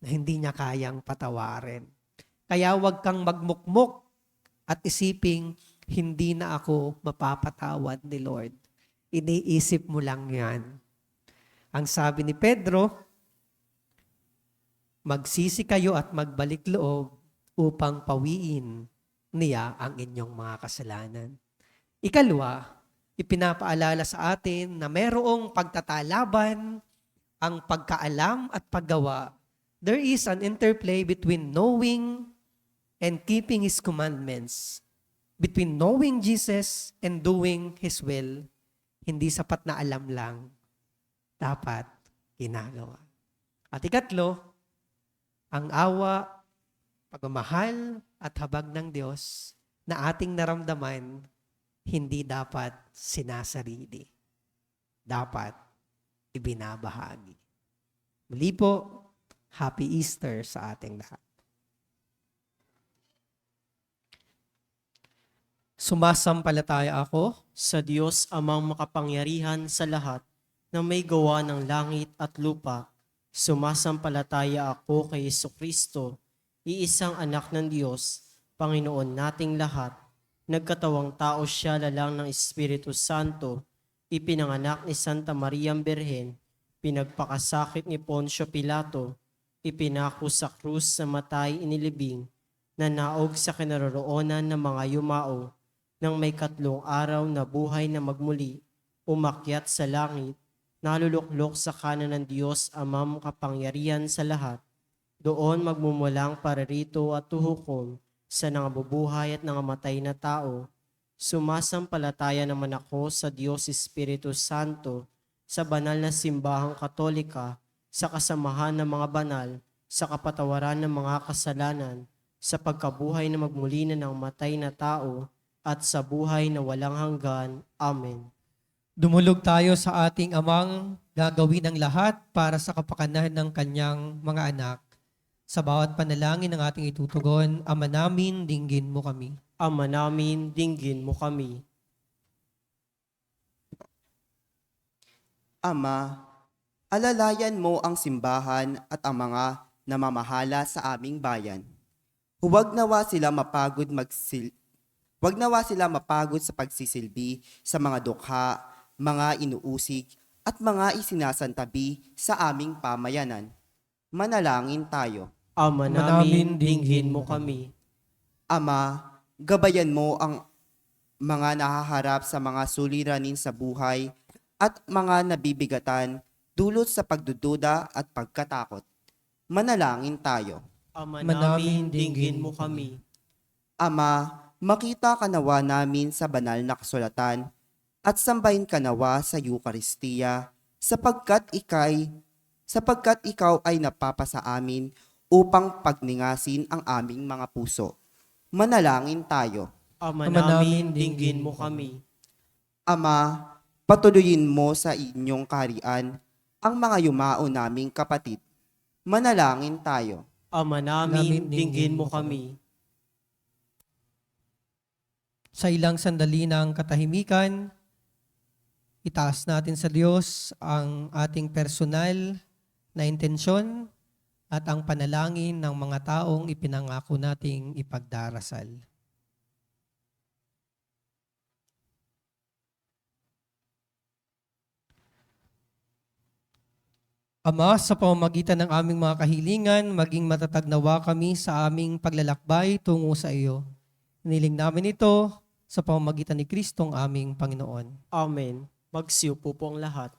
na hindi niya kayang patawarin. Kaya huwag kang magmukmok at isiping, hindi na ako mapapatawad ni Lord. Iniisip mo lang yan. Ang sabi ni Pedro, magsisi kayo at magbalik loob upang pawiin niya ang inyong mga kasalanan. Ikalawa, ipinapaalala sa atin na merong pagtatalaban, ang pagkaalam at paggawa. There is an interplay between knowing and keeping His commandments. Between knowing Jesus and doing His will. Hindi sapat na alam lang. Dapat ginagawa. At ikatlo, ang awa, pagmamahal at habag ng Diyos na ating naramdaman, hindi dapat sinasarili. Dapat ibinabahagi. Muli po, Happy Easter sa ating lahat. Sumasampalataya ako Sa Diyos amang makapangyarihan sa lahat na may gawa ng langit at lupa, sumasampalataya ako kay Jesucristo, iisang anak ng Diyos, Panginoon nating lahat. Nagkatawang tao siya lalang ng Espiritu Santo, ipinanganak ni Santa Maria Birhen, pinagpakasakit ni Poncio Pilato, ipinako sa krus sa matay inilibing, nanaog sa kinaroroonan ng mga yumao, nang may 3 araw na buhay na magmuli, umakyat sa langit, naluluklok sa kanan ng Diyos amang kapangyarihan sa lahat. Doon magmumulang paririto at tuhukom sa nangabubuhay at nangamatay na tao. Sumasampalataya naman ako sa Diyos Espiritu Santo, sa banal na simbahang katolika, sa kasamahan ng mga banal, sa kapatawaran ng mga kasalanan, sa pagkabuhay na magmuli na ng matay na tao, at sa buhay na walang hanggan. Amen. dumulog tayo sa ating amang gagawin ang lahat para sa kapakanan ng kanyang mga anak. Sa bawat panalangin ng ating itutugon, Ama namin, dinggin mo kami. Ama namin, dinggin mo kami. Ama, alalayan mo ang simbahan at ang mga namamahala sa aming bayan. Huwag nawa sila mapagod sa pagsisilbi sa mga dukha, mga inuusig, at mga isinasantabi sa aming pamayanan. Manalangin tayo. Ama namin, dinggin mo kami. Ama, gabayan mo ang mga nahaharap sa mga suliranin sa buhay at mga nabibigatan dulot sa pagdududa at pagkatakot. Manalangin tayo. Ama Manamin, namin, dinggin mo kami. Ama, makita ka nawa namin sa banal na kasulatan at sambahin ka nawa sa Eucharistia sapagkat ikaw ay napapasa amin upang pagningasin ang aming mga puso. Manalangin tayo. Ama Ama namin, namin, dinggin mo kami. Ama, patuloyin mo sa inyong kaharian ang mga yumao naming kapatid. Manalangin tayo. Ama namin, dinggin mo kami. Sa ilang sandali ng katahimikan, itaas natin sa Diyos ang ating personal na intensyon at ang panalangin ng mga taong ipinangako nating ipagdarasal. Ama, sa pamamagitan ng aming mga kahilingan, maging matatag nawa kami sa aming paglalakbay tungo sa iyo. Hiniling namin ito sa pamamagitan ni Kristong aming Panginoon. Amen. Magsiupo po ang lahat.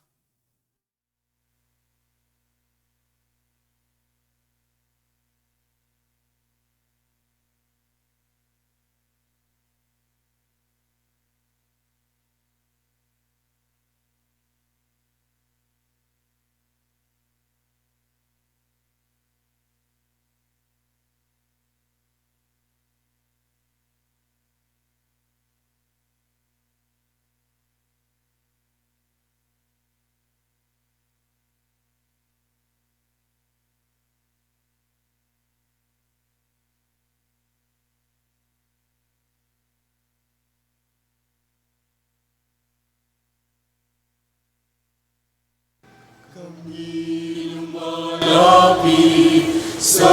Sa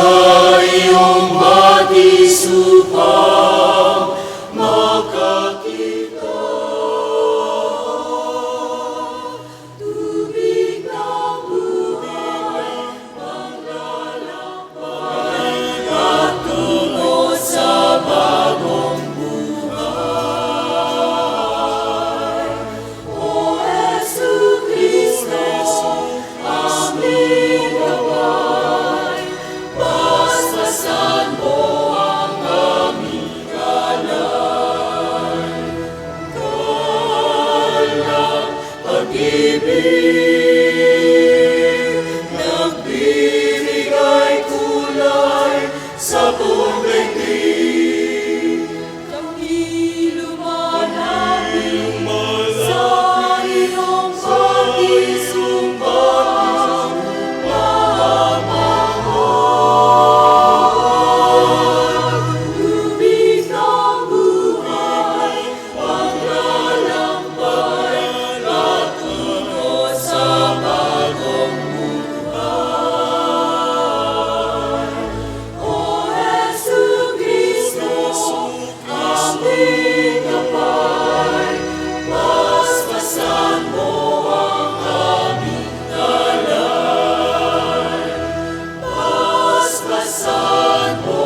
iyong batis upang makakita. Tubig ng buhay, paglalakbay, patungo sa bagong buhay. O Jesu Cristo, aming gabay, basbasan mo ang aming alay. Kalang pag-ibig, nagbibigay kulay sa buong daigdig. Kami lumalapit sa iyong pagisumbatan, tubig ng buhay, paglalakbay, patungo sa bagong buhay. O Jesu Cristo, aming gabay, basbasan mo ang aming alay. Basbasan mo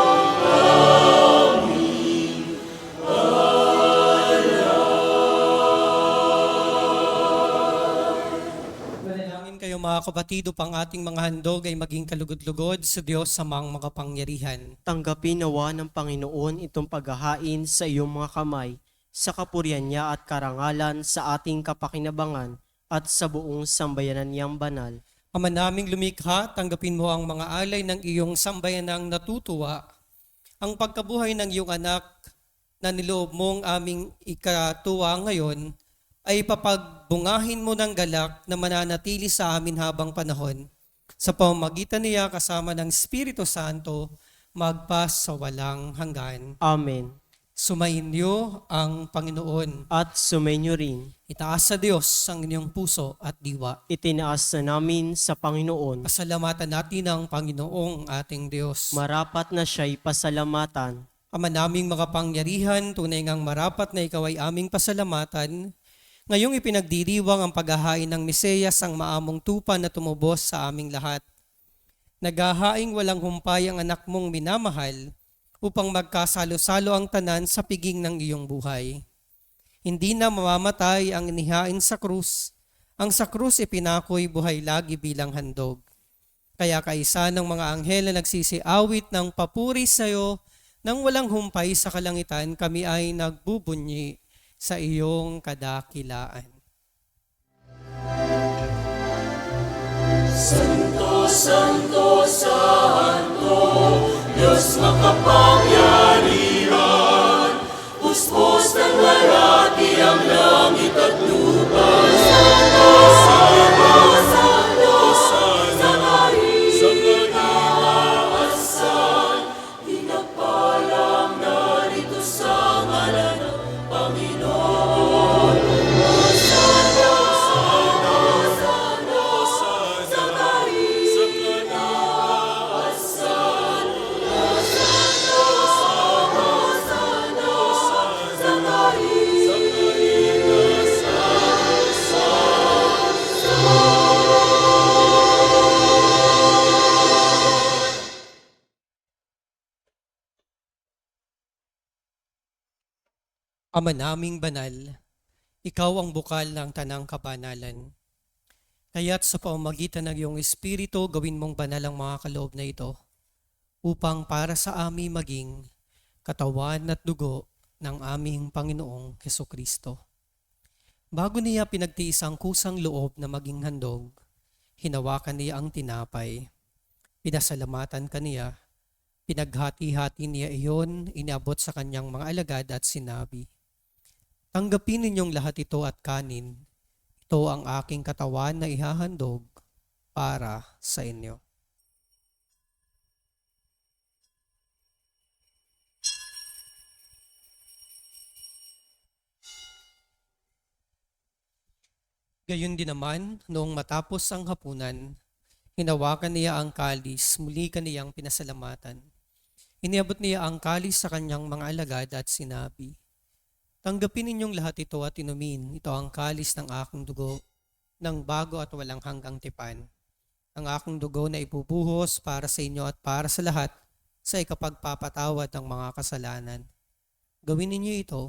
ang aming Manalangin kayo mga kapatid upang ating mga handog ay maging kalugod-lugod sa Diyos sa mga makapangyarihan. Tanggapin nawa ng Panginoon itong paghahain sa iyong mga kamay, sa kapurihan niya at karangalan sa ating kapakinabangan at sa buong sambayanan niyang banal. Ama naming lumikha, tanggapin mo ang mga alay ng iyong sambayanang natutuwa, ang pagkabuhay ng iyong anak na niloob mong aming ikatuwa ngayon, ay papagbungahin mo ng galak na mananatili sa amin habang panahon. Sa pamamagitan niya kasama ng Espiritu Santo, magpas sa walang hanggan. Amen. Sumainyo ang Panginoon. At sumainyo rin, Itaas sa Diyos ang inyong puso at diwa. itinaas na namin sa Panginoon. Pasalamatan natin ang Panginoong ating Diyos. Marapat na siya'y pasalamatan. Ama naming makapangyarihan, tunay ngang marapat na ikaw ay aming pasalamatan. Ngayong ipinagdiriwang ang paghahain ng Mesiyas, ang maamong tupa na tumubos sa aming lahat. Naghahaing walang humpay ang anak mong minamahal upang magkasalo-salo ang tanan sa piging ng iyong buhay. Hindi na mamamatay ang inihain sa krus. Ang sa krus ipinako'y buhay lagi bilang handog. Kaya kaisa ng mga anghel na nagsisiawit ng papuri sa iyo, nang walang humpay sa kalangitan, kami ay nagbubunyi sa iyong kadakilaan. Santo, Santo, Santo, Diyos makapangyarihan, puspos ng larati ang langit at lupa. Santo, Santo, Santo, sa kahinaasan, pinagpalang narito sa ngalan ng Panginoon. Santo, Santo, Santo, sa kahinaasan, Ama naming banal, ikaw ang bukal ng tanang kabanalan. Kaya't sa pamamagitan ng iyong Espiritu, gawin mong banal ang mga kaloob na ito upang para sa amin maging katawan at dugo ng aming Panginoong Hesukristo. Bago niya pinagtiis ang kusang loob na maging handog, hinawakan niya ang tinapay, pinasalamatan kaniya, pinaghati-hati niya iyon, inabot sa kanyang mga alagad at sinabi, "Tanggapin ninyong lahat ito at kanin. Ito ang aking katawan na ihahandog para sa inyo." Gayon din naman, noong matapos ang hapunan, hinawakan niya ang kalis, muli kaniyang pinasalamatan. Iniabot niya ang kalis sa kanyang mga alagad at sinabi, "Tanggapin ninyong lahat ito at inumin. Ito ang kalis ng aking dugo, ng bago at walang hanggang tipan. Ang aking dugo na ibubuhos para sa inyo at para sa lahat sa ikapagpapatawad ng mga kasalanan. Gawin ninyo ito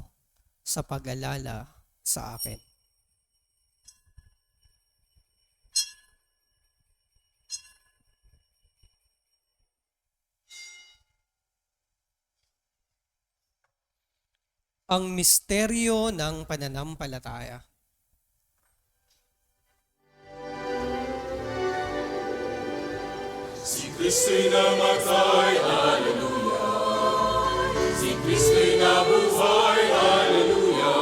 sa pag-alala sa akin." Ang misteryo ng pananampalataya. Si Kristo'y namatay, haleluya. Si Kristo'y nabuhay, haleluya.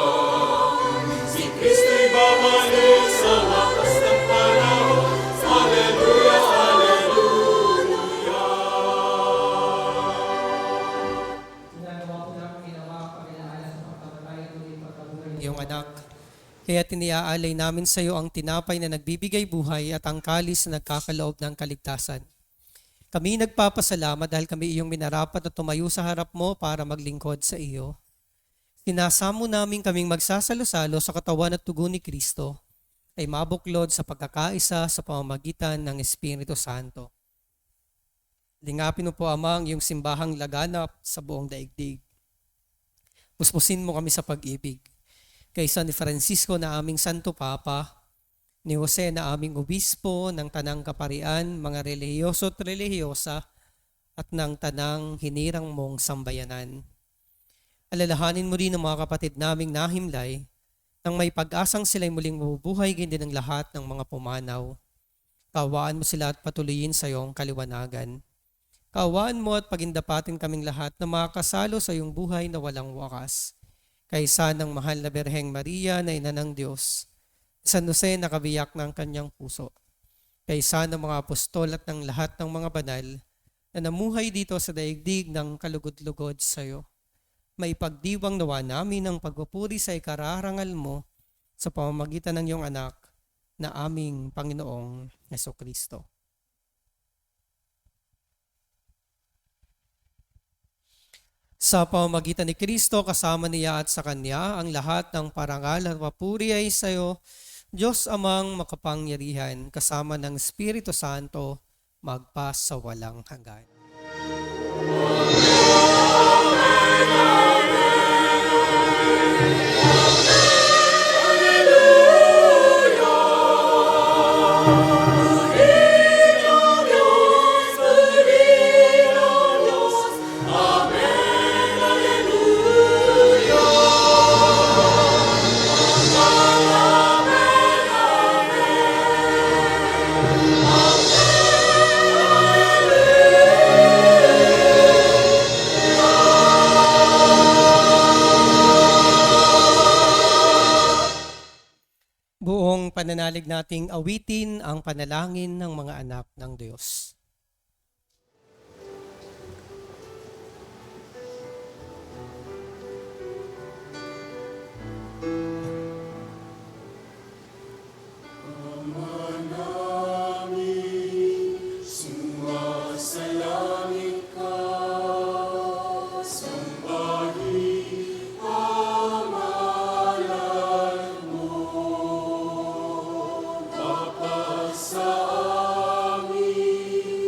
Si Kristo'y babalik sa wakas ng panahon, haleluya, haleluya. Iyong anak, kaya tiniaalay namin sa iyo ang tinapay na nagbibigay buhay at ang kalis na nagkakaloob ng kaligtasan. Kami nagpapasalamat dahil kami iyong minarapat na tumayo sa harap mo para maglingkod sa iyo. Sinasamo namin kaming magsasalo-salo sa katawan at tugo ni Kristo ay mabuklod sa pagkakaisa sa pamamagitan ng Espiritu Santo. Lingapin mo po, Ama, ang iyong simbahang laganap sa buong daigdig. Puspusin mo kami sa pag-ibig. Kay San Francisco na aming Santo Papa, ni Jose na aming obispo ng Tanang Kaparian, mga relihiyoso at relihiyosa, at ng Tanang hinirang mong sambayanan. Alalahanin mo rin ang mga kapatid naming nahimlay, nang may pag-asang sila'y muling mabubuhay gindi ng lahat ng mga pumanaw. Kaawaan mo sila at patuloyin sa iyong kaliwanagan. Kaawaan mo at pagindapatin kaming lahat na makasalo sa iyong buhay na walang wakas. Kaysa ng mahal na Birheng Maria na ina ng Diyos, San Jose na kabiyak ng kanyang puso, kaysa ng mga apostol at ng lahat ng mga banal na namuhay dito sa daigdig ng kalugod-lugod sa iyo. Maipagdiwang nawa namin ang pagpupuri sa ikararangal mo sa pamamagitan ng iyong anak na aming Panginoong Hesukristo. Sa pamamagitan ni Kristo, kasama niya at sa Kanya, ang lahat ng parangal at papuri ay sa iyo, Diyos Amang makapangyarihan, kasama ng Espiritu Santo, magpa sa walang hanggan. Buong pananalig nating awitin ang panalangin ng mga anak ng Diyos. Sa amin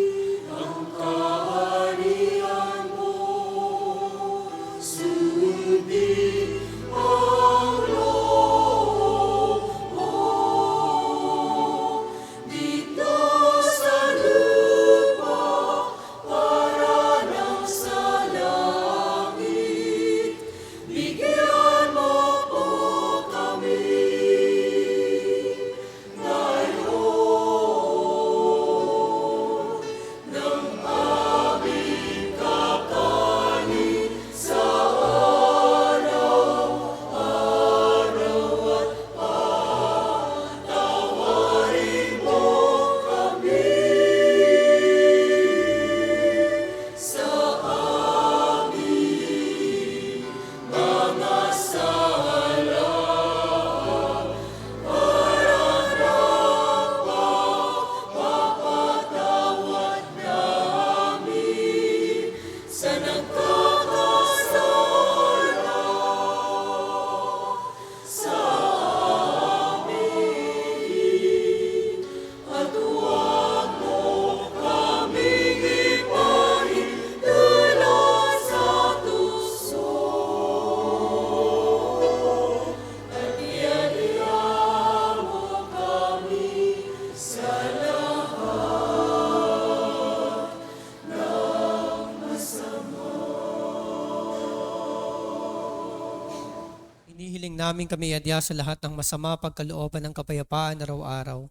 Hinihiling namin kami adya sa lahat ng masama pagkalooban ng kapayapaan araw-araw.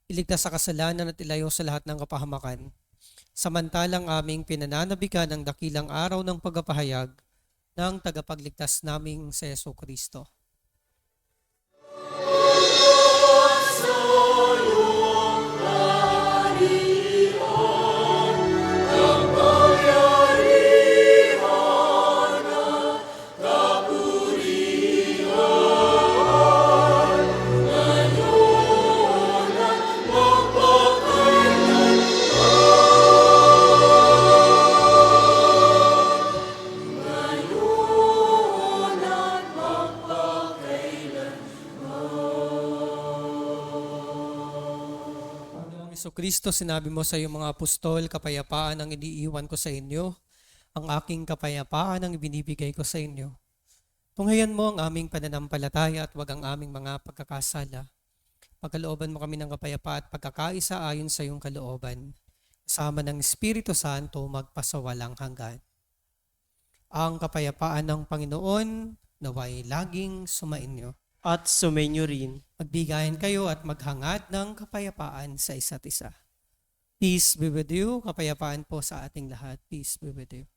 Iligtas sa kasalanan at ilayo sa lahat ng kapahamakan. Samantalang aming pinananabikan ang dakilang araw ng pagpapahayag ng tagapagligtas naming si Jesucristo. Kristo, sinabi mo sa iyong mga apostol, kapayapaan ang iniiwan ko sa inyo, ang aking kapayapaan ang ibinibigay ko sa inyo. Tunghayan mo ang aming pananampalataya at wag ang aming mga pagkakasala. Pagkalooban mo kami ng kapayapaan at pagkakaisa ayon sa iyong kalooban. Kasama ng Espiritu Santo magpasawalang hanggan. Ang kapayapaan ng Panginoon naway laging sumainyo. At sumainyo rin. Magbigayan kayo at maghangad ng kapayapaan sa isa't isa. Peace be with you. Kapayapaan po sa ating lahat. Peace be with you.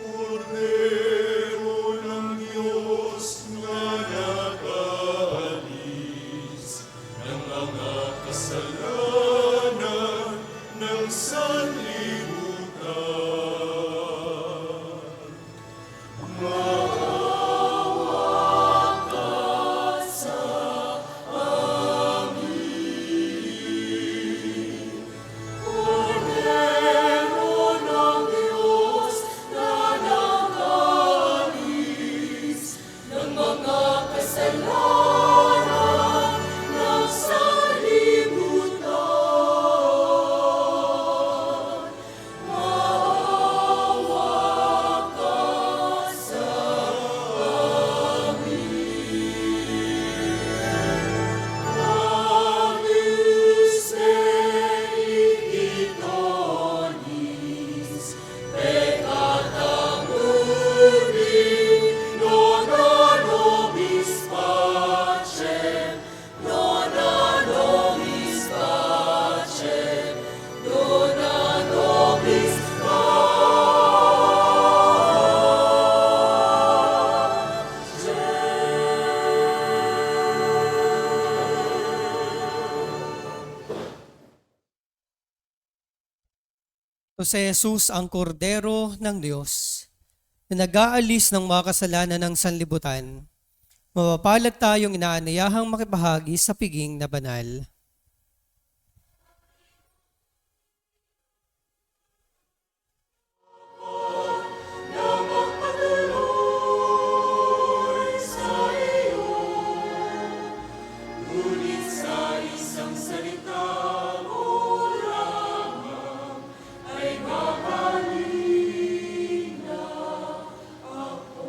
Cordero ng Diyos na nakaalis ng mga kasalanan ng sanlibutan. Maawa ka sa amin. Cordero ng Diyos na nakaalis ng mga kasalanan ng sanlibutan. Maawa ka sa amin. Agnus Dei Ditoris, peccata mundi, nona nobis pacem, nona nobis pacem, nona nobis Ito si Jesus ang kordero ng Diyos na nag-aalis ng mga kasalanan ng sanlibutan. Mapapalad tayong inaanayahang makibahagi sa piging na banal. na magpatuloy sa iyo. Ngunit sa isang salita mo lamang ay magaling na ako.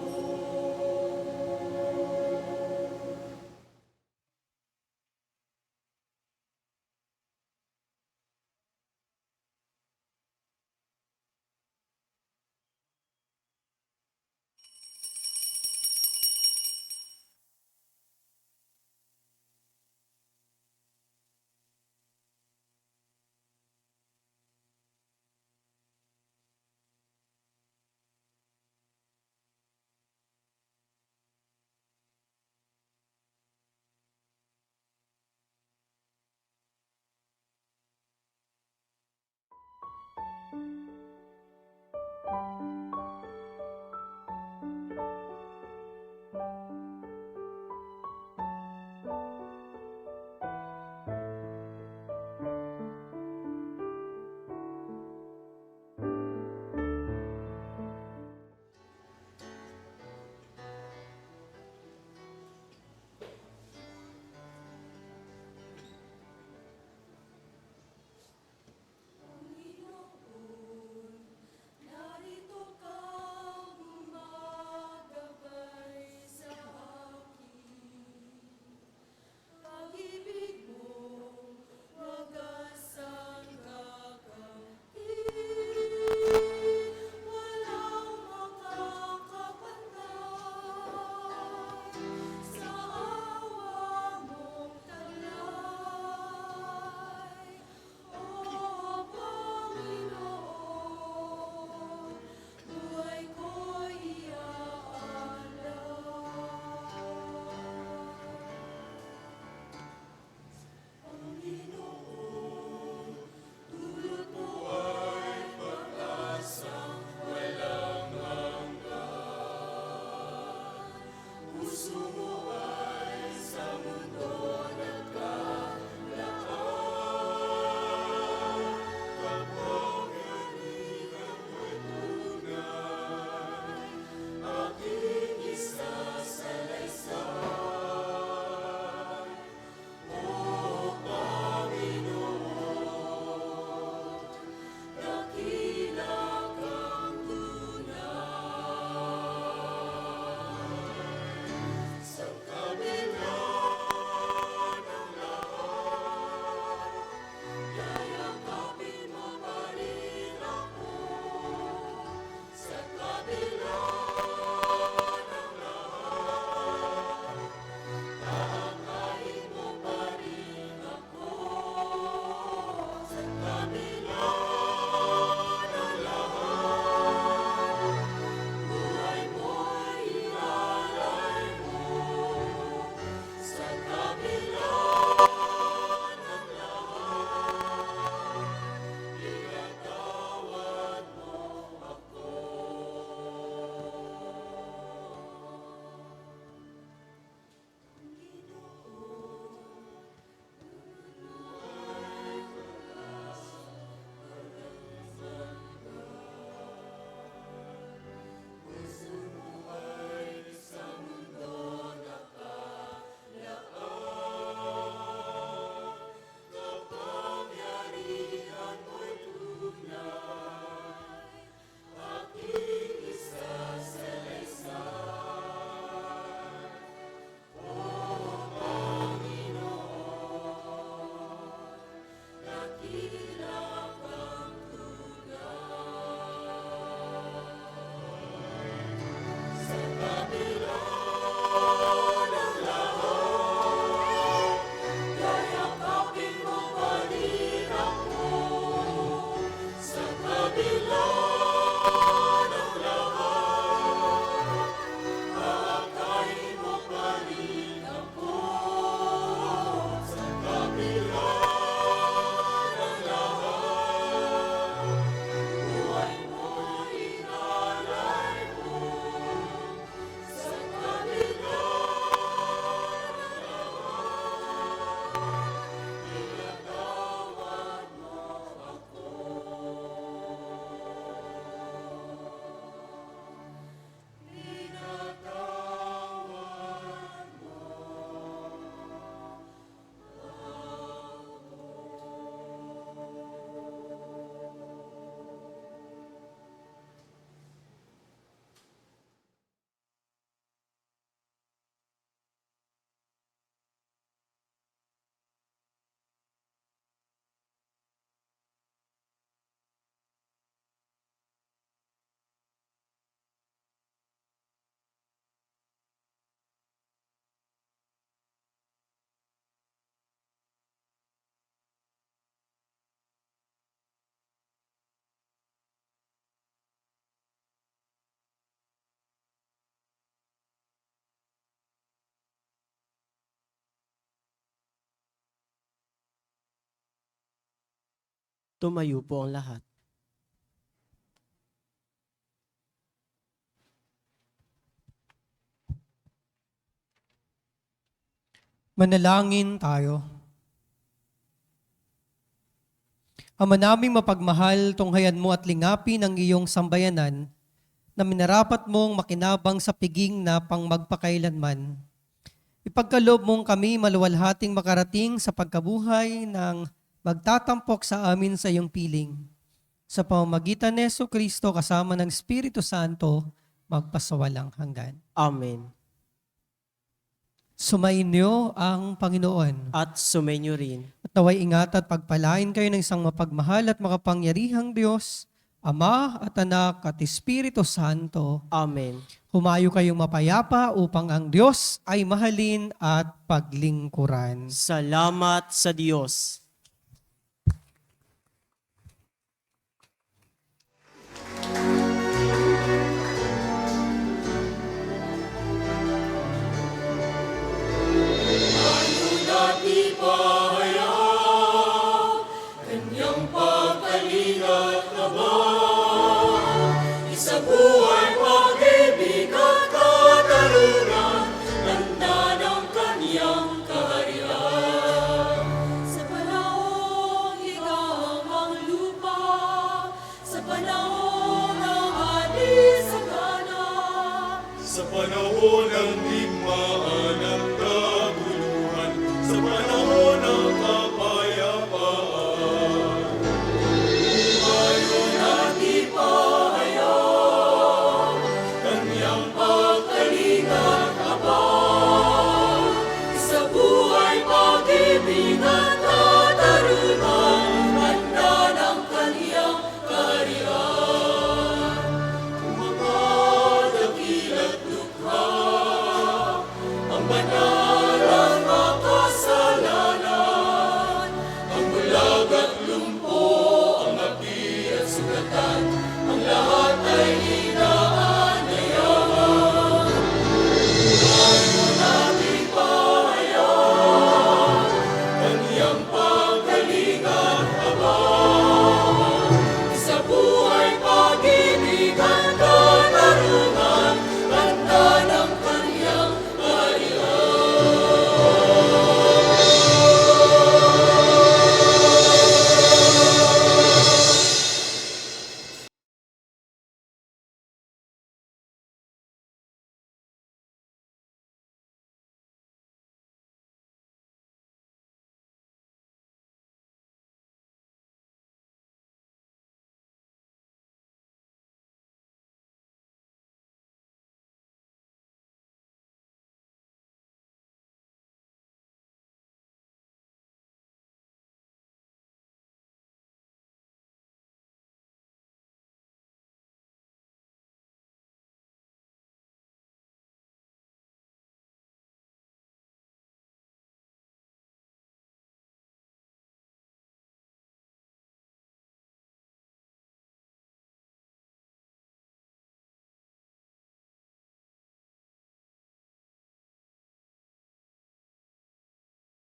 Tumayo po ang lahat. Manalangin tayo. Ama naming mapagmahal, tunghayan mo at lingapi ng iyong sambayanan na minarapat mong makinabang sa piging na pang magpakailanman. Ipagkaloob mong kami maluwalhating makarating sa pagkabuhay ng magtatampok sa amin sa iyong piling. Sa pamamagitan ni Jesucristo kasama ng Espiritu Santo, magpasawalang hanggan. Amen. Sumainyo ang Panginoon. At sumainyo rin. At naway ingat at pagpalain kayo ng isang mapagmahal at makapangyarihang Diyos, Ama at Anak at Espiritu Santo. Amen. Humayo kayong mapayapa upang ang Diyos ay mahalin at paglingkuran. Salamat sa Diyos. Di pa